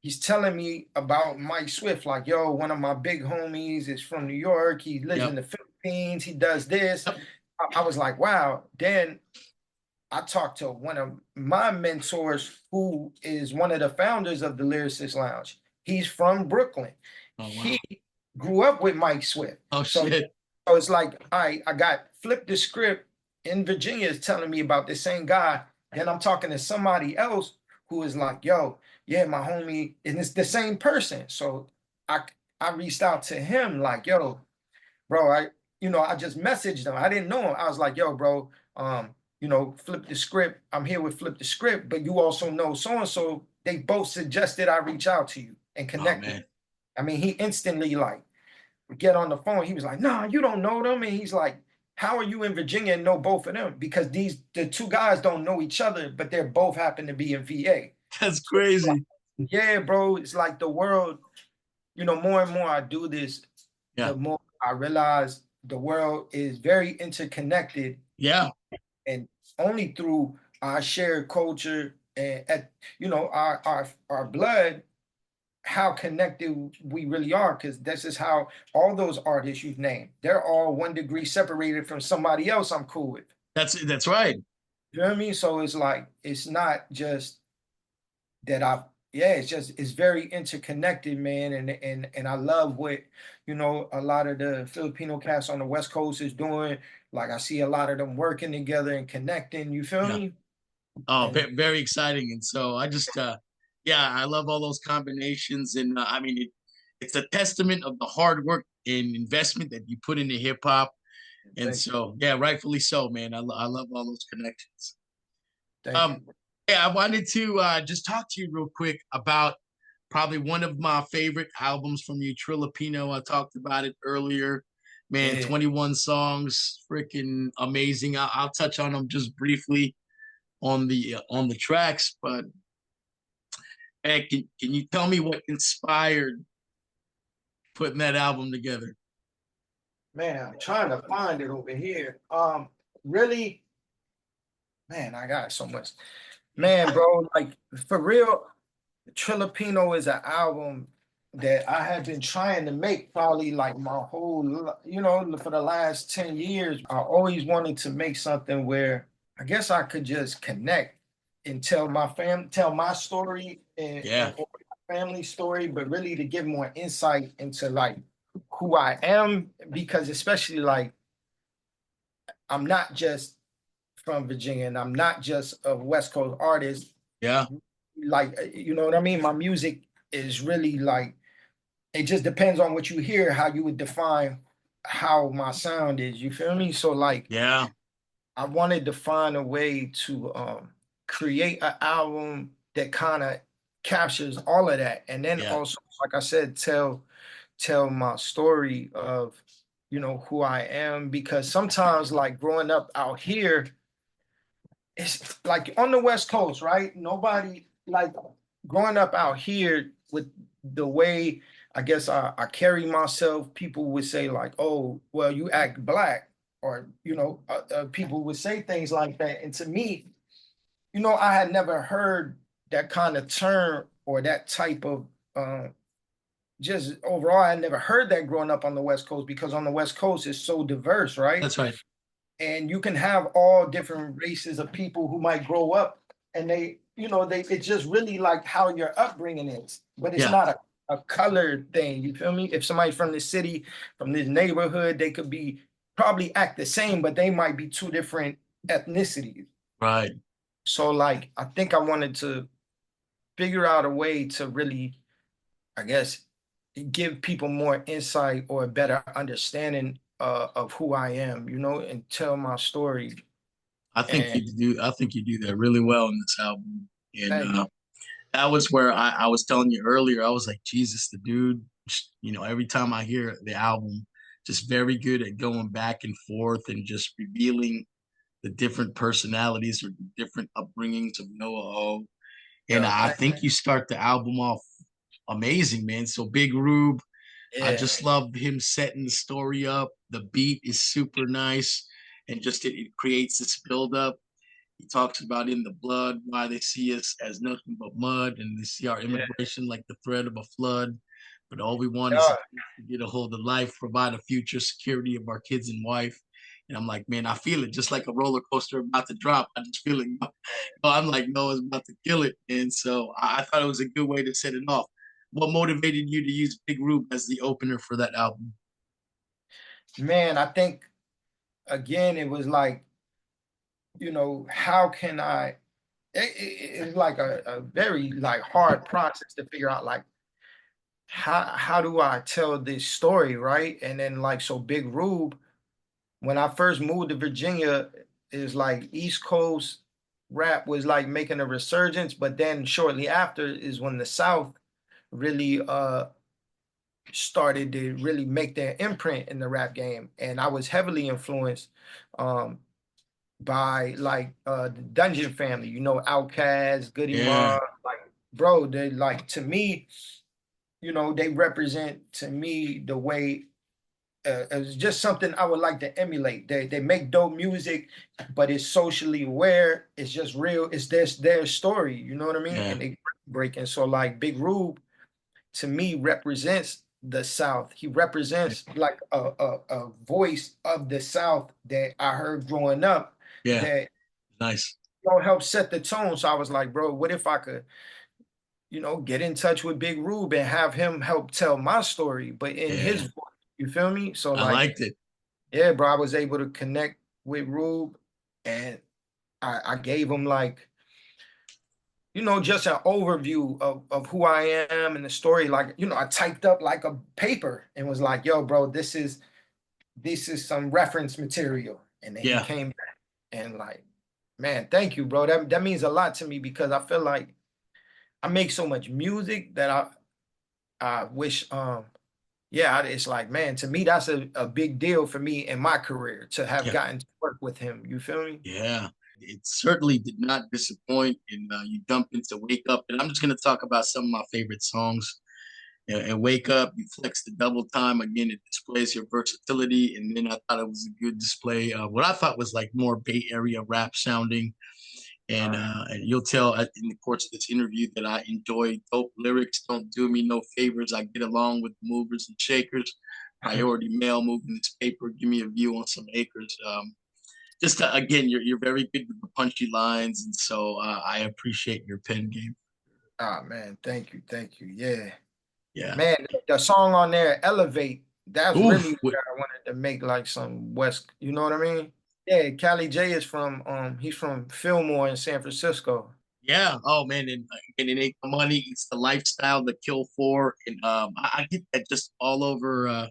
S2: he's telling me about Mike Swift, like, yo, one of my big homies is from New York. He lives in
S1: Yep,
S2: the Philippines. He does this.
S1: yep.
S2: I was like, wow. Then I talked to one of my mentors, who is one of the founders of the Lyricist Lounge. He's from Brooklyn.
S1: Oh
S2: He
S1: wow.
S2: grew up with Mike Swift.
S1: Oh
S2: So,
S1: shit.
S2: it's like, I got Flip the Script in Virginia is telling me about the same guy. Then I'm talking to somebody else who is like, yo, yeah, my homie, and it's the same person. So I I reached out to him like, yo, bro, I just messaged him. I didn't know him. I was like, yo, bro, Flip the Script. I'm here with Flip the Script, but you also know so and so. They both suggested I reach out to you and
S1: Oh
S2: connect with
S1: man,
S2: you. I mean, he instantly, like, we get on the phone. He was like, nah, you don't know them. And he's like, how are you in Virginia and know both of them? Because the two guys don't know each other, but they're both happen to be in VA.
S1: that's
S2: So it's like,
S1: crazy.
S2: yeah, bro, it's like the world, more and more I do this,
S1: Yeah,
S2: the more I realize the world is very interconnected,
S1: yeah.
S2: and only through our shared culture and our blood, how connected we really are. Because this is how all those artists you've named, they're all 1 degree separated from somebody else I'm cool with.
S1: That's right.
S2: You know what I mean? So it's like, it's not just that yeah, it's very interconnected, man. And I love what, a lot of the Filipino cast on the West Coast is doing. Like, I see a lot of them working together and connecting, you feel
S1: Yeah.
S2: me?
S1: Oh,
S2: And
S1: very exciting. And so I just, yeah, I love all those combinations. And I mean, it's a testament of the hard work and investment that you put into hip hop. And
S2: thank you.
S1: so, yeah, rightfully so, man. I love all those connections.
S2: Thank
S1: Um,
S2: you.
S1: yeah, I wanted to just talk to you real quick about probably one of my favorite albums from you, Trilipino. I talked about it earlier. Man,
S2: Yeah.
S1: 21 songs, freaking amazing. I'll touch on them just briefly on the tracks, but hey, can you tell me what inspired putting that album together?
S2: Man, I'm trying to find it over here. Really, man, I got so much. Man, bro, like, for real, Trilipino is an album. that I had been trying to make probably like my whole, for the last 10 years. I always wanted to make something where I guess I could just connect and tell my story
S1: Yeah.
S2: and my family story, but really to give more insight into like who I am, because especially like I'm not just from Virginia and I'm not just a West Coast artist.
S1: Yeah.
S2: Like, you know what I mean? My music is really like, it just depends on what you hear, how you would define how my sound is. You feel me? So like
S1: Yeah.
S2: I wanted to find a way to create an album that kind of captures all of that. And then
S1: Yeah.
S2: also, like I said, tell my story of, who I am. Because sometimes like growing up out here, it's like on the West Coast, right? Nobody like growing up out here with the way I guess I carry myself. People would say like, "Oh, well, you act black," or people would say things like that. And to me, I had never heard that kind of term or that type of just overall. I had never heard that growing up on the West Coast, because on the West Coast it's so diverse, right?
S1: That's right.
S2: And you can have all different races of people who might grow up, and it's just really like how your upbringing is, but it's
S1: Yeah.
S2: not a color thing. You feel me? If somebody from the city, from this neighborhood, they could be probably act the same, but they might be two different ethnicities.
S1: Right.
S2: So like I think I wanted to figure out a way to really, I guess, give people more insight or a better understanding of who I am, and tell my story. And
S1: I think you do that really well in this album. And
S2: thank you.
S1: that was where I was telling you earlier. I was like, Jesus, the dude. Every time I hear the album, just very good at going back and forth and just revealing the different personalities or the different upbringings of Noah O. And
S2: Yo,
S1: I think you start the album off amazing, man. So Big Rube, I
S2: yeah,
S1: just love him setting the story up. The beat is super nice, and just it creates this build up. He talks about in the blood why they see us as nothing but mud, and they see our
S2: yeah,
S1: immigration like the threat of a flood. But all we want is
S2: yeah,
S1: to get a hold of life, provide a future security of our kids and wife. And I'm like, man, I feel it just like a roller coaster about to drop. I just feel it. I'm like, Noah's about to kill it. And so I thought it was a good way to set it off. What motivated you to use Big Rube as the opener for that album?
S2: man. I think again, it was like, how can I? It's like a very like hard process to figure out like how do I tell this story, right? And then like so, Big Rube, when I first moved to Virginia, is like East Coast rap was like making a resurgence, but then shortly after is when the South really started to really make their imprint in the rap game. And I was heavily influenced um by like the Dungeon Family, Outkast, Goody
S1: Yeah,
S2: Mob, like bro, they like to me, they represent to me the way it's just something I would like to emulate. They make dope music, but it's socially aware. It's just real. It's their story. You know what I mean?
S1: yeah,
S2: And they breaking. So like Big Rube to me represents the South. He represents like a voice of the South that I heard growing up
S1: yeah.
S2: that
S1: Nice.
S2: help set the tone. So I was like, bro, what if I could, get in touch with Big Rube and have him help tell my story, but in his
S1: Yeah,
S2: voice. You feel me? So
S1: I
S2: like,
S1: liked it.
S2: yeah, bro, I was able to connect with Rube, and I gave him like, just an overview of who I am and the story. Like, I typed up like a paper and was like, yo, bro, this is some reference material. And then he
S1: Yeah,
S2: came back and like, man, thank you, bro. That means a lot to me, because I feel like I make so much music that I wish yeah, it's like, man, to me, that's a big deal for me in my career to have
S1: yeah,
S2: gotten to work with him. You feel me?
S1: yeah. It certainly did not disappoint, and you dump into Wake Up. And I'm just going to talk about some of my favorite songs. And Wake Up, you flex the double time. Again, it displays your versatility. And then I thought it was a good display of what I thought was like more Bay Area rap sounding. And you'll tell in the course of this interview that I enjoy dope lyrics. Don't do me no favors. I get along with the movers and shakers. Priority mail, moving this paper. Give me a view on some acres. Just again, you're very good with the punchy lines, and so I appreciate your pen game.
S2: Ah, man, thank you. Yeah,
S1: Yeah.
S2: man, the song on there, Elevate, that's really
S1: Oof.
S2: where I wanted to make like some West, you know what I mean? Yeah, Cali J is from he's from Fillmore in San Francisco.
S1: Yeah. Oh man, and it ain't the money; it's the lifestyle to kill for, and I get that just all over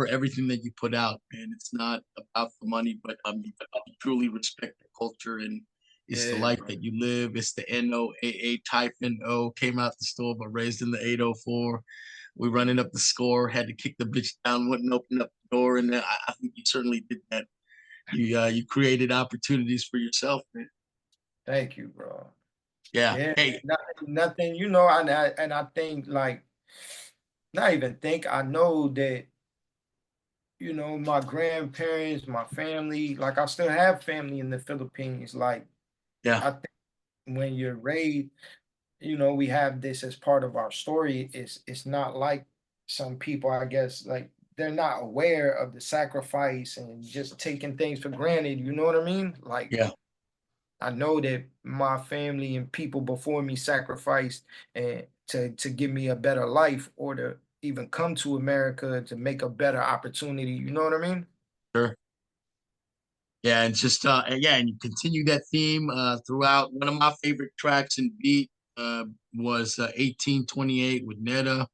S1: everything that you put out, man. It's not about the money, but you truly respect the culture, and it's the
S2: Yeah,
S1: life
S2: bro.
S1: that you live. It's the NOAA typhoon O came out the store, but raised in the 804. We running up the score, had to kick the bitch down, wouldn't open up the door, and I think you certainly did that. You created opportunities for yourself, man.
S2: Thank you, bro.
S1: Yeah.
S2: Yeah,
S1: Hey.
S2: nothing, and I think like not even think I know that my grandparents, my family, like I still have family in the Philippines. Like
S1: Yeah.
S2: I think when you're raised, we have this as part of our story. It's not like some people, I guess, like they're not aware of the sacrifice and just taking things for granted. You know what I mean? Like
S1: Yeah.
S2: I know that my family and people before me sacrificed and to give me a better life or to even come to America to make a better opportunity. You know what I mean?
S1: Sure. Yeah, and just and you continue that theme throughout. One of my favorite tracks in beat was 1828 with Netta.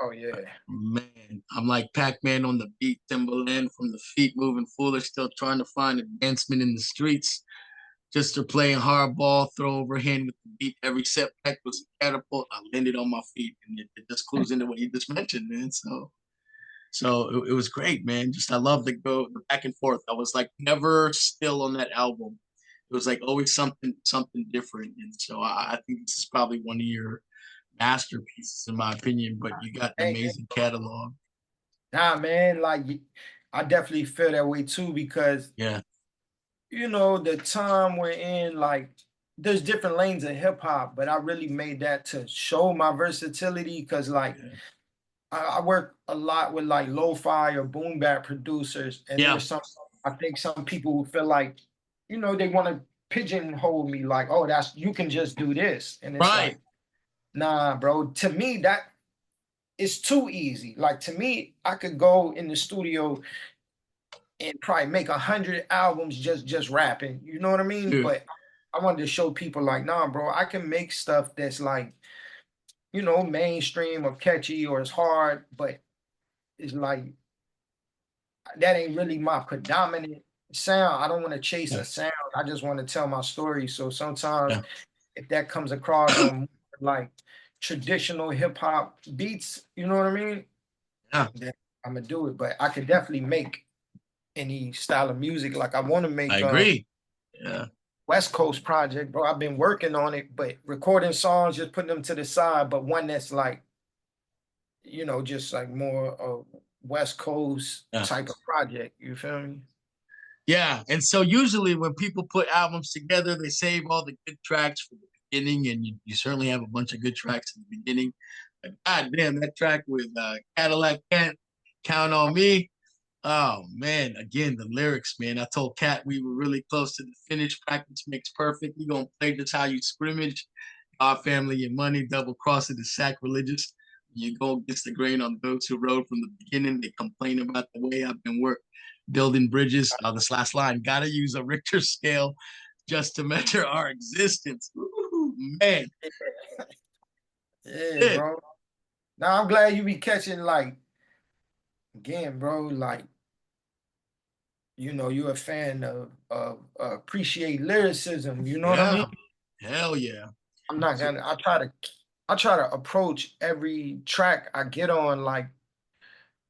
S2: Oh yeah.
S1: Man, I'm like Pac-Man on the beat, Timberland from the feet moving foolish, still trying to find advancement in the streets. Just to playing hardball, throw overhand with the beat. Every setback was a catapult. I landed on my feet, and it just clues into what you just mentioned, man. So it was great, man. Just I love the back and forth. I was like never still on that album. It was like always something different. And so I think this is probably one of your masterpieces in my opinion. But you got an
S2: Hey,
S1: amazing catalog.
S2: nah, man, like I definitely feel that way too because
S1: Yeah,
S2: the time we're in, like there's different lanes of hip hop, but I really made that to show my versatility because like
S1: yeah,
S2: I work a lot with like lo-fi or boom bap producers, and
S1: yeah.
S2: there's some I think some people who feel like, they want to pigeonhole me like, oh, that's you can just do this. And it's
S1: Right.
S2: like, nah, bro. To me, that is too easy. Like to me, I could go in the studio and probably make 100 albums just rapping. You know what I mean?
S1: Dude.
S2: But I wanted to show people like, nah, bro, I can make stuff that's like, mainstream or catchy or it's hard, but it's like that ain't really my predominant sound. I don't want to chase
S1: Yeah,
S2: a sound. I just want to tell my story. So sometimes
S1: yeah,
S2: if that comes across on like traditional hip hop beats, you know what I mean?
S1: yeah.
S2: Then I'm gonna do it. But I could definitely make any style of music. Like I want to
S1: I
S2: make
S1: agree. Yeah,
S2: West Coast project, bro. I've been working on it, but recording songs, just putting them to the side, but one that's like, just like more of West Coast
S1: yeah.
S2: type of project. You feel me?
S1: Yeah, and so usually when people put albums together, they save all the good tracks for the beginning, and you certainly have a bunch of good tracks in the beginning. But God damn, that track with Cadillac Can't Count on Me. Oh man, again the lyrics, man. I told Kat we were really close to the finish. Practice makes perfect. You gonna play just how you scrimmage. Our family and money, double cross it is sacrilegious. You go against the grain on those who rode from the beginning. They complain about the way I've been worked building bridges. This last line, gotta use a Richter scale just to measure our existence. Ooh, man,
S2: Yeah,
S1: shit.
S2: bro. Now I'm glad you be catching like again, bro. Like you're a fan of appreciate lyricism. You know what I mean?
S1: Yeah, hell yeah.
S2: I'm not
S1: So,
S2: gonna. I try to approach every track I get on like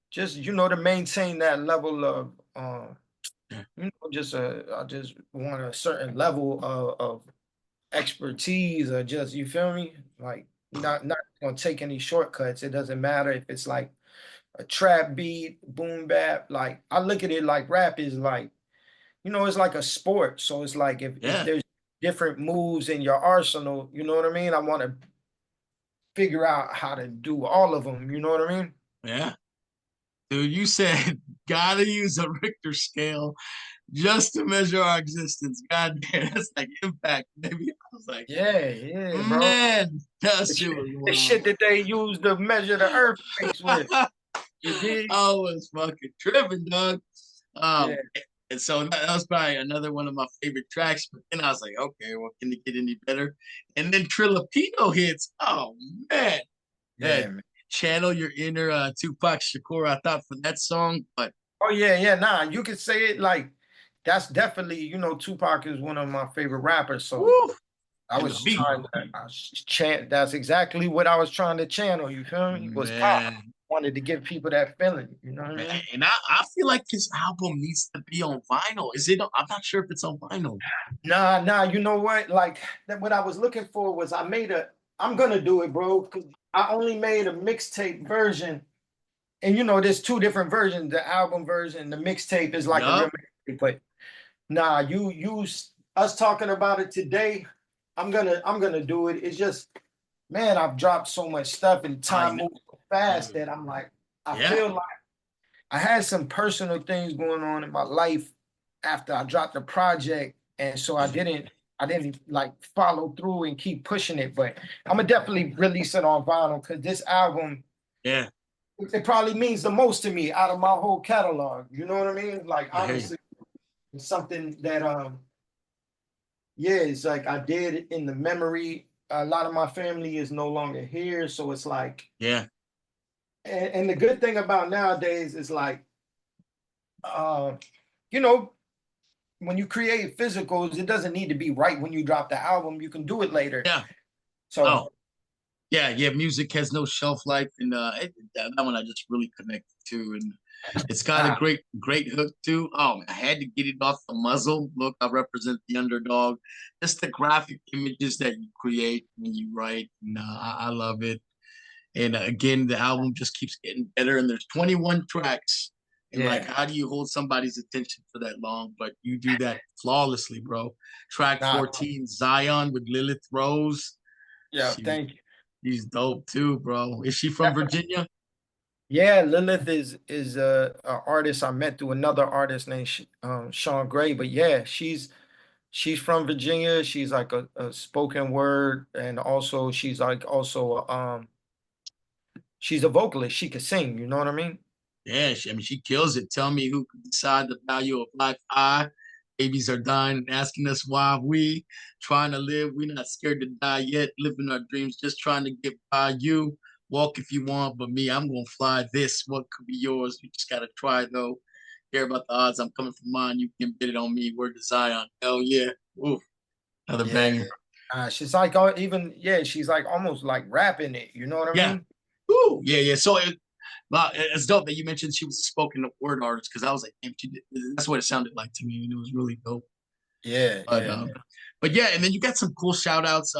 S2: just to maintain that level of
S1: yeah,
S2: just I just want a certain level of expertise or just you feel me like not gonna take any shortcuts. It doesn't matter if it's like a trap beat, boom bap. Like I look at it like rap is like, it's like a sport. So it's like if
S1: yeah,
S2: there's different moves in your arsenal. You know what I mean? I want to figure out how to do all of them. You know what I mean?
S1: Yeah. Dude, you said gotta use a Richter scale just to measure our existence. God damn, that's like impact, baby. I was like,
S2: Yeah, yeah, bro.
S1: man, that
S2: The
S1: shit
S2: shit,
S1: was
S2: the
S1: wild.
S2: shit that they use to measure the earthquakes with. You dig?
S1: I was fucking tripping, dog.
S2: Yeah,
S1: Um, and so that was probably another one of my favorite tracks. But then I was like, okay, well, can it get any better? And then Filipino hits. Oh man,
S2: yeah,
S1: that
S2: man.
S1: channel your inner Tupac Shakur. I thought for that song, but
S2: Oh yeah, yeah. Nah, you could say it like that's definitely, Tupac is one of my favorite rappers. So
S1: woo,
S2: I
S1: and the
S2: was
S1: beat,
S2: trying to chant. That's exactly what I was trying to channel. You feel me? Was pop.
S1: man.
S2: Wanted to give people that feeling. You know what I mean?
S1: And I feel like this album needs to be on vinyl. Is it? I'm not sure if it's on vinyl.
S2: Nah, nah. You know what? Like what I was looking for was I made a. I'm gonna do it, bro. Cause I only made a mixtape version, and there's two different versions. The album version, the mixtape is like a real
S1: Yup.
S2: mixtape. But nah, you use us talking about it today. I'm gonna do it. It's just, man, I've dropped so much stuff and
S1: I
S2: time
S1: know.
S2: moves so fast
S1: Dude.
S2: that I'm like, I
S1: Yeah.
S2: feel like I had some personal things going on in my life after I dropped the project, and so I didn't like follow through and keep pushing it. But I'm gonna definitely release it on vinyl because this album,
S1: Yeah.
S2: it probably means the most to me out of my whole catalog. You know what I mean? Like
S1: I hear you.
S2: honestly, it's something that yeah, it's like I did in the memory. A lot of my family is no longer here, so it's like,
S1: Yeah.
S2: and the good thing about nowadays is like, uh, you know, when you create physicals, it doesn't need to be right when you drop the album. You can do it later.
S1: Yeah.
S2: So
S1: Oh, yeah. Yeah. Music has no shelf life, and that one I just really connected to, and it's got a
S2: nah,
S1: great hook too. Oh, man, I had to get it off the muzzle. Look, I represent the underdog. Just the graphic images that you create when you write. And, I love it. And again, the album just keeps getting better. And there's 21 tracks. And like,
S2: yeah,
S1: how do you hold somebody's attention for that long? But you do that flawlessly, bro. Track
S2: nah,
S1: 14, Zion with Lilith Rose.
S2: yeah.
S1: She,
S2: Thank you.
S1: she's dope too, bro. Is she from Virginia?
S2: Yeah, Lilith is a artist I met through another artist named Sean Gray. But yeah, she's from Virginia. She's like a spoken word, and also she's like also she's a vocalist. She could sing. You know what I mean?
S1: Yeah, I mean, she kills it. Tell me who can decide the value of life. Babies are dying, asking us why we trying to live. We're not scared to die yet, living our dreams, just trying to get by. You walk if you want, but me, I'm gonna fly. This, what could be yours? You just gotta try though. Care about the odds. I'm coming from mine. You can bet it on me. Word to Zion. Hell yeah. Ooh, another
S2: Yeah.
S1: banger.
S2: She's like even yeah, she's like almost like rapping it. You know what I
S1: Yeah.
S2: mean?
S1: Ooh, yeah, yeah. So well, it's dope that you mentioned she was a spoken word artist because I was like, damn, that's what it sounded like to me, and it was really dope.
S2: Yeah,
S1: But
S2: yeah,
S1: um, but yeah, and then you got some cool shout outs.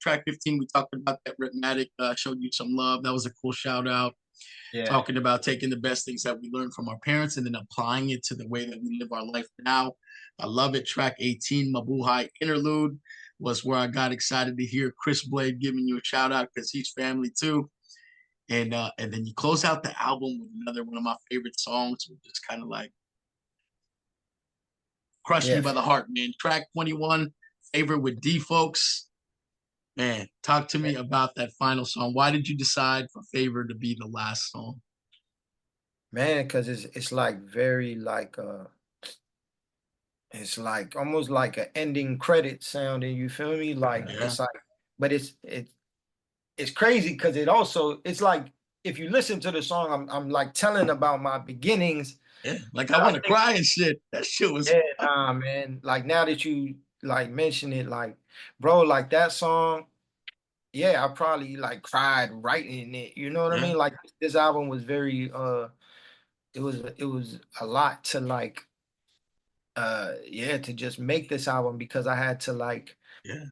S1: Track 15, we talked about that Rhythmatic showed you some love. That was a cool shout out.
S2: yeah,
S1: Talking about taking the best things that we learned from our parents and then applying it to the way that we live our life now. I love it. Track 18, Mabuhay Interlude, was where I got excited to hear Chris Blade giving you a shout out because he's family too. And then you close out the album with another one of my favorite songs, which is kind of like Crush Me
S2: yeah.
S1: by the Heart, man. Track 21, Favorite with D Folks. Man, talk to me about that final song. Why did you decide for Favor to be the last song?
S2: Man, because it's like very like it's like almost like an ending credit sounding, you feel me? Like
S1: Yeah.
S2: it's like, but it's crazy because it's like if you listen to the song, I'm like telling about my beginnings.
S1: Yeah. Like I
S2: But I
S1: want to
S2: think,
S1: cry and shit. That shit was
S2: yeah, nah, man. Like now that you like mention it, like, bro, like that song, yeah, I probably like cried writing it. You know what I
S1: yeah,
S2: mean? Like this album was very it was a lot to like yeah, to just make this album because I had to like
S1: yeah.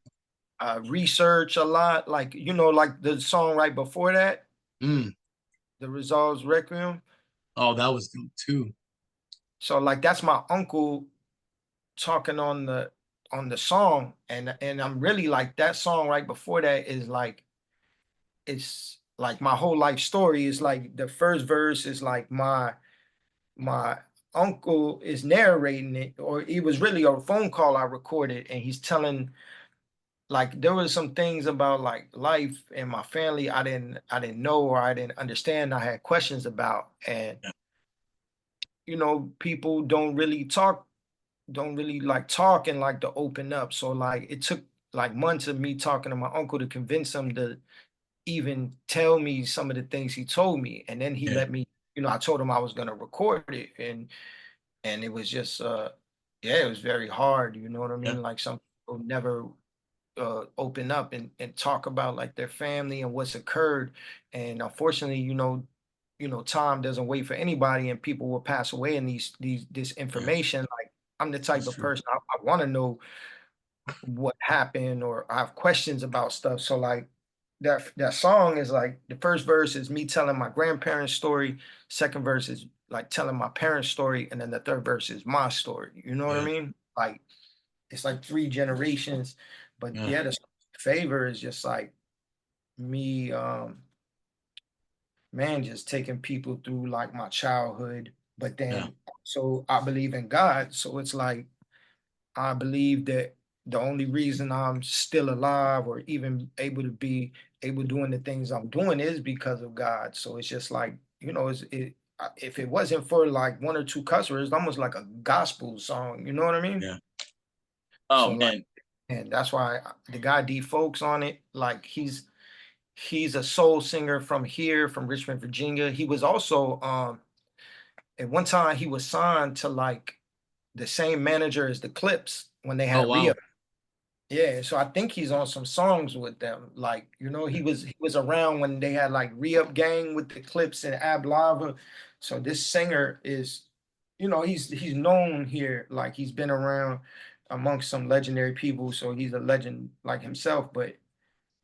S2: research a lot, like like the song right before that,
S1: Mm.
S2: the Resolves Requiem.
S1: Oh, that was dope too.
S2: So like that's my uncle talking on the on the song, and I'm really like that song right before that is like it's like my whole life story is like the first verse is like my uncle is narrating it, or it was really a phone call I recorded, and he's telling like there was some things about like life and my family I didn't know or I didn't understand. I had questions about, and
S1: Yeah.
S2: people don't really like talk and like to open up. So like it took like months of me talking to my uncle to convince him to even tell me some of the things he told me. And then he
S1: Yeah.
S2: let me, I told him I was gonna record it, and it was just yeah, it was very hard, you know what I
S1: Yeah.
S2: mean? Like some people never open up and talk about like their family and what's occurred. And unfortunately, time doesn't wait for anybody, and people will pass away. And this
S1: Yeah.
S2: information, like I'm the type
S1: That's
S2: of
S1: true.
S2: person I want to know what happened, or I have questions about stuff. So like that song is like the first verse is me telling my grandparents' story, second verse is like telling my parents' story, and then the third verse is my story. You know what I
S1: Yeah.
S2: mean? Like it's like three generations. But
S1: Yeah.
S2: yeah, the favor is just like me, man, just taking people through like my childhood. But
S1: Yeah.
S2: then so I believe in God. So it's like I believe that the only reason I'm still alive or even able to be able doing the things I'm doing is because of God. So it's just like, if it wasn't for like one or two customers, it's almost like a gospel song, you know what I mean?
S1: Yeah. Oh
S2: So like,
S1: man.
S2: and that's why the guy D Folks on it, like he's a soul singer from here, from Richmond, Virginia. He was also at one time he was signed to like the same manager as the Clips when they
S1: Oh
S2: had
S1: wow.
S2: Rhea. Yeah, so I think he's on some songs with them. Like, he was around when they had like Re-Up Gang with the Clips and Ab Lava. So this singer is, he's known here. Like he's been around amongst some legendary people. So he's a legend like himself. But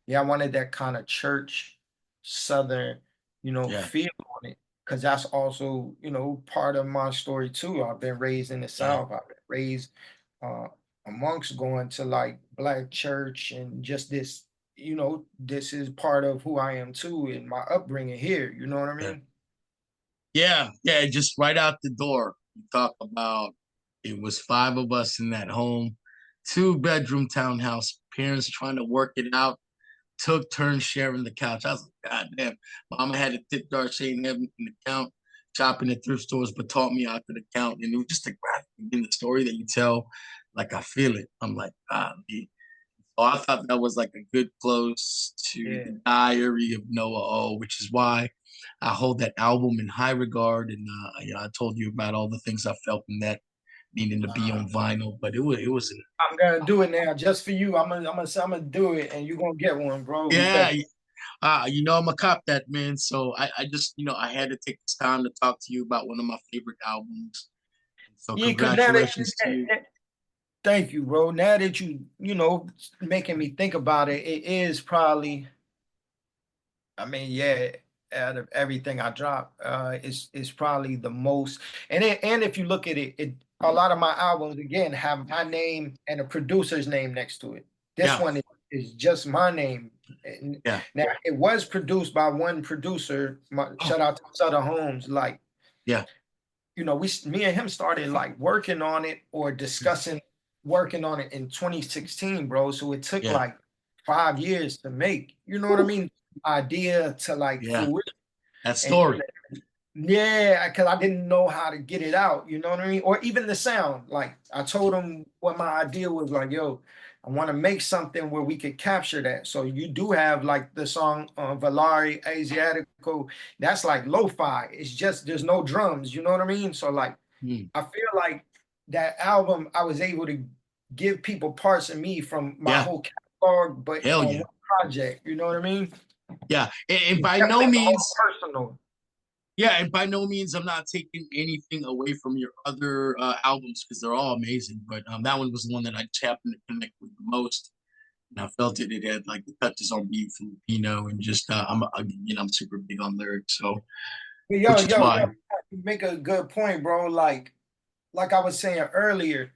S2: yeah, I wanted that kind of church southern,
S1: Yeah.
S2: feel on it. Cause that's also, part of my story too. I've been raised in the
S1: Yeah.
S2: South. I've been raised uh amongst going to like black church and just this, this is part of who I am too in my upbringing here. You know what I
S1: Yeah.
S2: mean?
S1: Yeah. Yeah. Just right out the door. You talk about it was five of us in that home, two-bedroom townhouse, parents trying to work it out, took turns sharing the couch. I was like, God damn. Mama had a tip jar saying having an account, shopping at thrift stores, but taught me how to count. And it was just a graphic in the story that you tell. Like I feel it. I'm like, God, oh, I thought that was like a good close to
S2: Yeah.
S1: the Diary of Noah O, which is why I hold that album in high regard. And I told you about all the things I felt in that, needing to be on vinyl. But it was an,
S2: I'm gonna do it now just for you. I'm gonna do it, and you're gonna get one, bro. Because
S1: yeah. I'm a cop that man. So I just I had to take this time to talk to you about one of my favorite albums. So
S2: yeah, because now that,
S1: congratulations to you.
S2: thank you, bro. Now that making me think about it, it is probably. I mean, yeah, out of everything I drop, it's probably the most. And if you look at it, a lot of my albums again have my name and a producer's name next to it. This
S1: Yeah,
S2: one is just my name. And
S1: yeah.
S2: now it was produced by one producer.
S1: Oh,
S2: Shout out to Sutter Holmes. Like,
S1: yeah,
S2: me and him started like working on it or discussing working on it in 2016, bro. So it took
S1: yeah.
S2: like 5 years to make. You know what I
S1: Whew.
S2: mean? Idea to like
S1: Yeah,
S2: fruition.
S1: that
S2: And
S1: story.
S2: yeah, because I didn't know how to get it out, you know what I mean? Or even the sound. Like I told him what my idea was like, yo, I want to make something where we could capture that. So you do have like the song Valari Asiatico, that's like lo-fi. It's just there's no drums, you know what I mean? So like
S1: Hmm.
S2: I feel like that album I was able to give people parts of me from my
S1: Yeah,
S2: whole catalog, but
S1: hell
S2: on
S1: yeah.
S2: one project, you know what I mean?
S1: Yeah, and
S2: It
S1: by
S2: kept
S1: no
S2: it all
S1: means,
S2: personal.
S1: yeah, and by no means, I'm not taking anything away from your other albums because they're all amazing. But that one was the one that I just happened to connect with the most, and I felt it. It had like the touches on being Filipino, and just I'm super big on lyrics, so
S2: Yo,
S1: which is
S2: yo, yo,
S1: why,
S2: you make a good point, bro. Like I was saying earlier,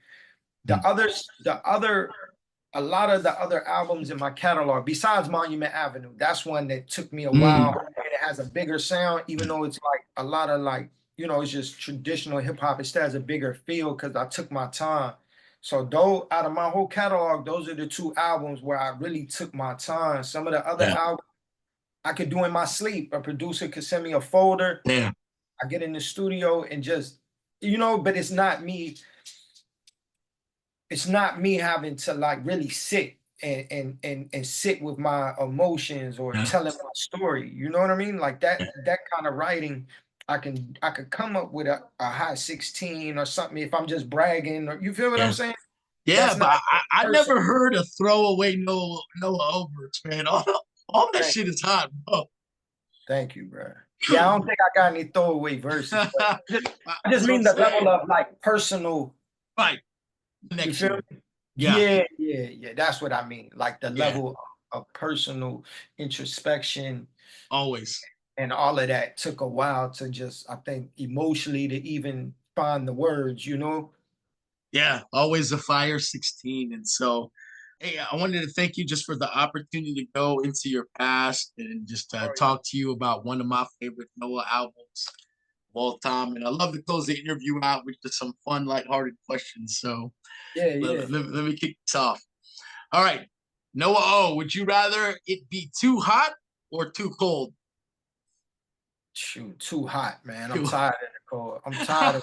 S2: A lot of the other albums in my catalog, besides Monument Avenue, that's one that took me a while.
S1: Mm.
S2: And it has a bigger sound, even though it's like a lot of like, it's just traditional hip hop. It still has a bigger feel because I took my time. So though out of my whole catalog, those are the two albums where I really took my time. Some of the other
S1: Yeah.
S2: albums I could do in my sleep. A producer could send me a folder.
S1: Yeah.
S2: I get in the studio and just, but it's not me. It's not me having to like really sit and sit with my emotions or
S1: Yeah.
S2: telling my story. You know what I mean? Like that kind of writing, I could come up with a high 16 or something if I'm just bragging, or you feel what I'm
S1: Yeah.
S2: saying?
S1: Yeah,
S2: That's
S1: but
S2: not
S1: I
S2: person.
S1: never heard a throwaway Noah Overts, man. All that
S2: Thank,
S1: shit is hot, bro.
S2: thank you, bro. Yeah, I don't think I got any throwaway verses, but I just
S1: That's what I'm
S2: mean the level
S1: saying.
S2: of like personal.
S1: Right.
S2: You feel
S1: Connection.
S2: me?
S1: Yeah.
S2: Yeah. That's what I mean. Like the
S1: Yeah.
S2: level of personal introspection
S1: Always.
S2: and all of that took a while to just, I think, emotionally to even find the words.
S1: Yeah. Always a fire 16. And so, hey, I wanted to thank you just for the opportunity to go into your past and just
S2: Oh,
S1: talk to you about one of my favorite Noah albums of all time. And I love to close the interview out with just some fun, lighthearted questions. So
S2: yeah.
S1: let me kick this off. All right. Noah O, would you rather it be too hot or too cold?
S2: Shoot, too hot, man. I'm
S1: Too
S2: tired of the cold. I'm tired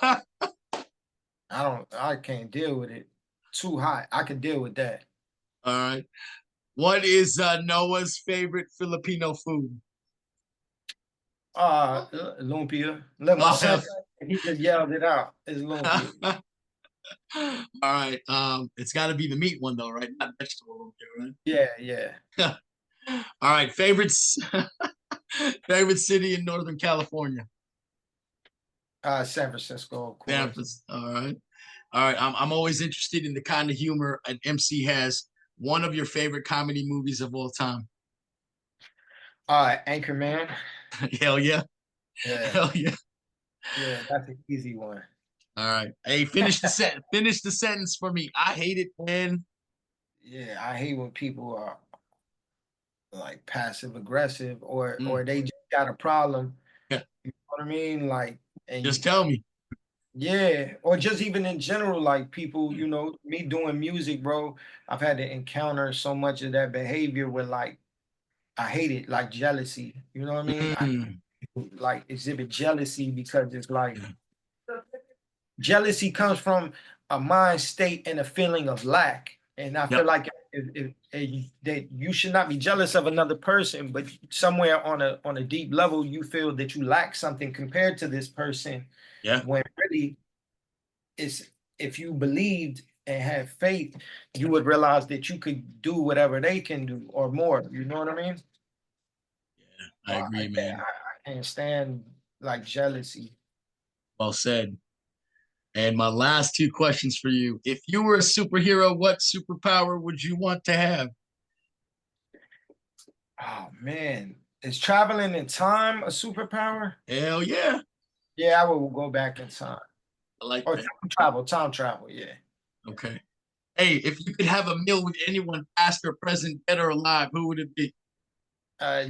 S2: of I can't deal with it. Too hot. I can deal with that.
S1: All right. What is Noah's favorite Filipino food?
S2: Lumpia. Look, my
S1: Oh,
S2: son,
S1: hell.
S2: he just yelled it out. It's lumpia.
S1: All right. It's got to be the meat one though, right? Not vegetable,
S2: Yeah.
S1: right? All right. Favorites. Favorite city in Northern California.
S2: San Francisco, of course.
S1: Memphis. All right. All right. I'm always interested in the kind of humor an MC has. One of your favorite comedy movies of all time.
S2: Anchorman.
S1: Hell yeah.
S2: Yeah,
S1: Hell yeah.
S2: yeah, that's an easy one.
S1: All right. Hey, finish the set. Finish the sentence for me. I hate it when.
S2: Yeah, I hate when people are like passive aggressive or
S1: Mm,
S2: they just got a problem.
S1: yeah.
S2: You know what I mean? Like,
S1: Just
S2: and
S1: tell me.
S2: yeah, or just even in general, like people,
S1: Mm,
S2: me doing music, bro. I've had to encounter so much of that behavior where like I hate it, like jealousy. You know what I mean? I
S1: mm,
S2: like exhibit jealousy because it's like
S1: yeah.
S2: jealousy comes from a mind state and a feeling of lack. And I feel
S1: Yep.
S2: like that you should not be jealous of another person, but somewhere on a deep level, you feel that you lack something compared to this person.
S1: Yeah.
S2: When really, it's if you believed and had faith, you would realize that you could do whatever they can do or more. You know what I mean?
S1: Yeah.
S2: So
S1: I agree, man.
S2: I can't stand like jealousy.
S1: Well said. And my last two questions for you. If you were a superhero, what superpower would you want to have?
S2: Oh man, is traveling in time a superpower?
S1: Hell yeah.
S2: Yeah, I will go back in time.
S1: I like
S2: Or
S1: that.
S2: time travel, yeah.
S1: Okay. Hey, if you could have a meal with anyone, past or present, dead or alive, who would it be?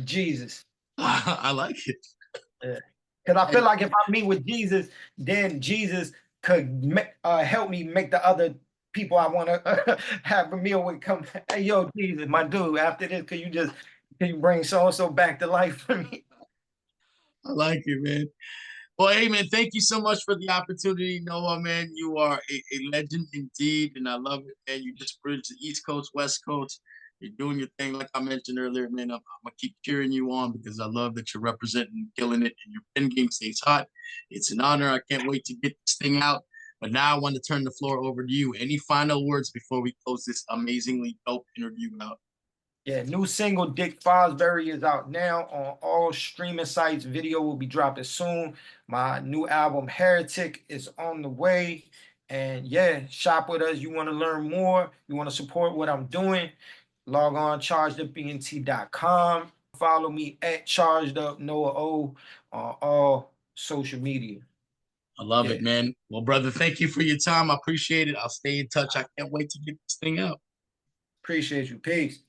S2: Jesus.
S1: I like it.
S2: Yeah. Because I feel
S1: Hey,
S2: like if I meet with Jesus, then Jesus could help me make the other people I want to have a meal with come. Hey, yo, Jesus, my dude. After this, can you bring so and so back to life for me?
S1: I like it, man. Well, hey, man, thank you so much for the opportunity. Noah, man, you are a legend indeed, and I love it, man. You just bridged the East Coast, West Coast. You're doing your thing, like I mentioned earlier, man. I'm gonna keep cheering you on because I love that you're representing, killing it, and your pen game stays hot. It's an honor. I can't wait to get this thing out. But now I want to turn the floor over to you. Any final words before we close this amazingly dope interview out?
S2: Yeah, new single Dick Fosbury is out now on all streaming sites. Video will be dropping soon. My new album Heretic is on the way. And yeah, shop with us. You want to learn more, you want to support what I'm doing, log on chargedupent.com. Follow me at Charged Up Noah O on all social media.
S1: I love
S2: Yeah,
S1: it, man. Well, brother, thank you for your time. I appreciate it. I'll stay in touch. I can't wait to get this thing out.
S2: appreciate you. Peace.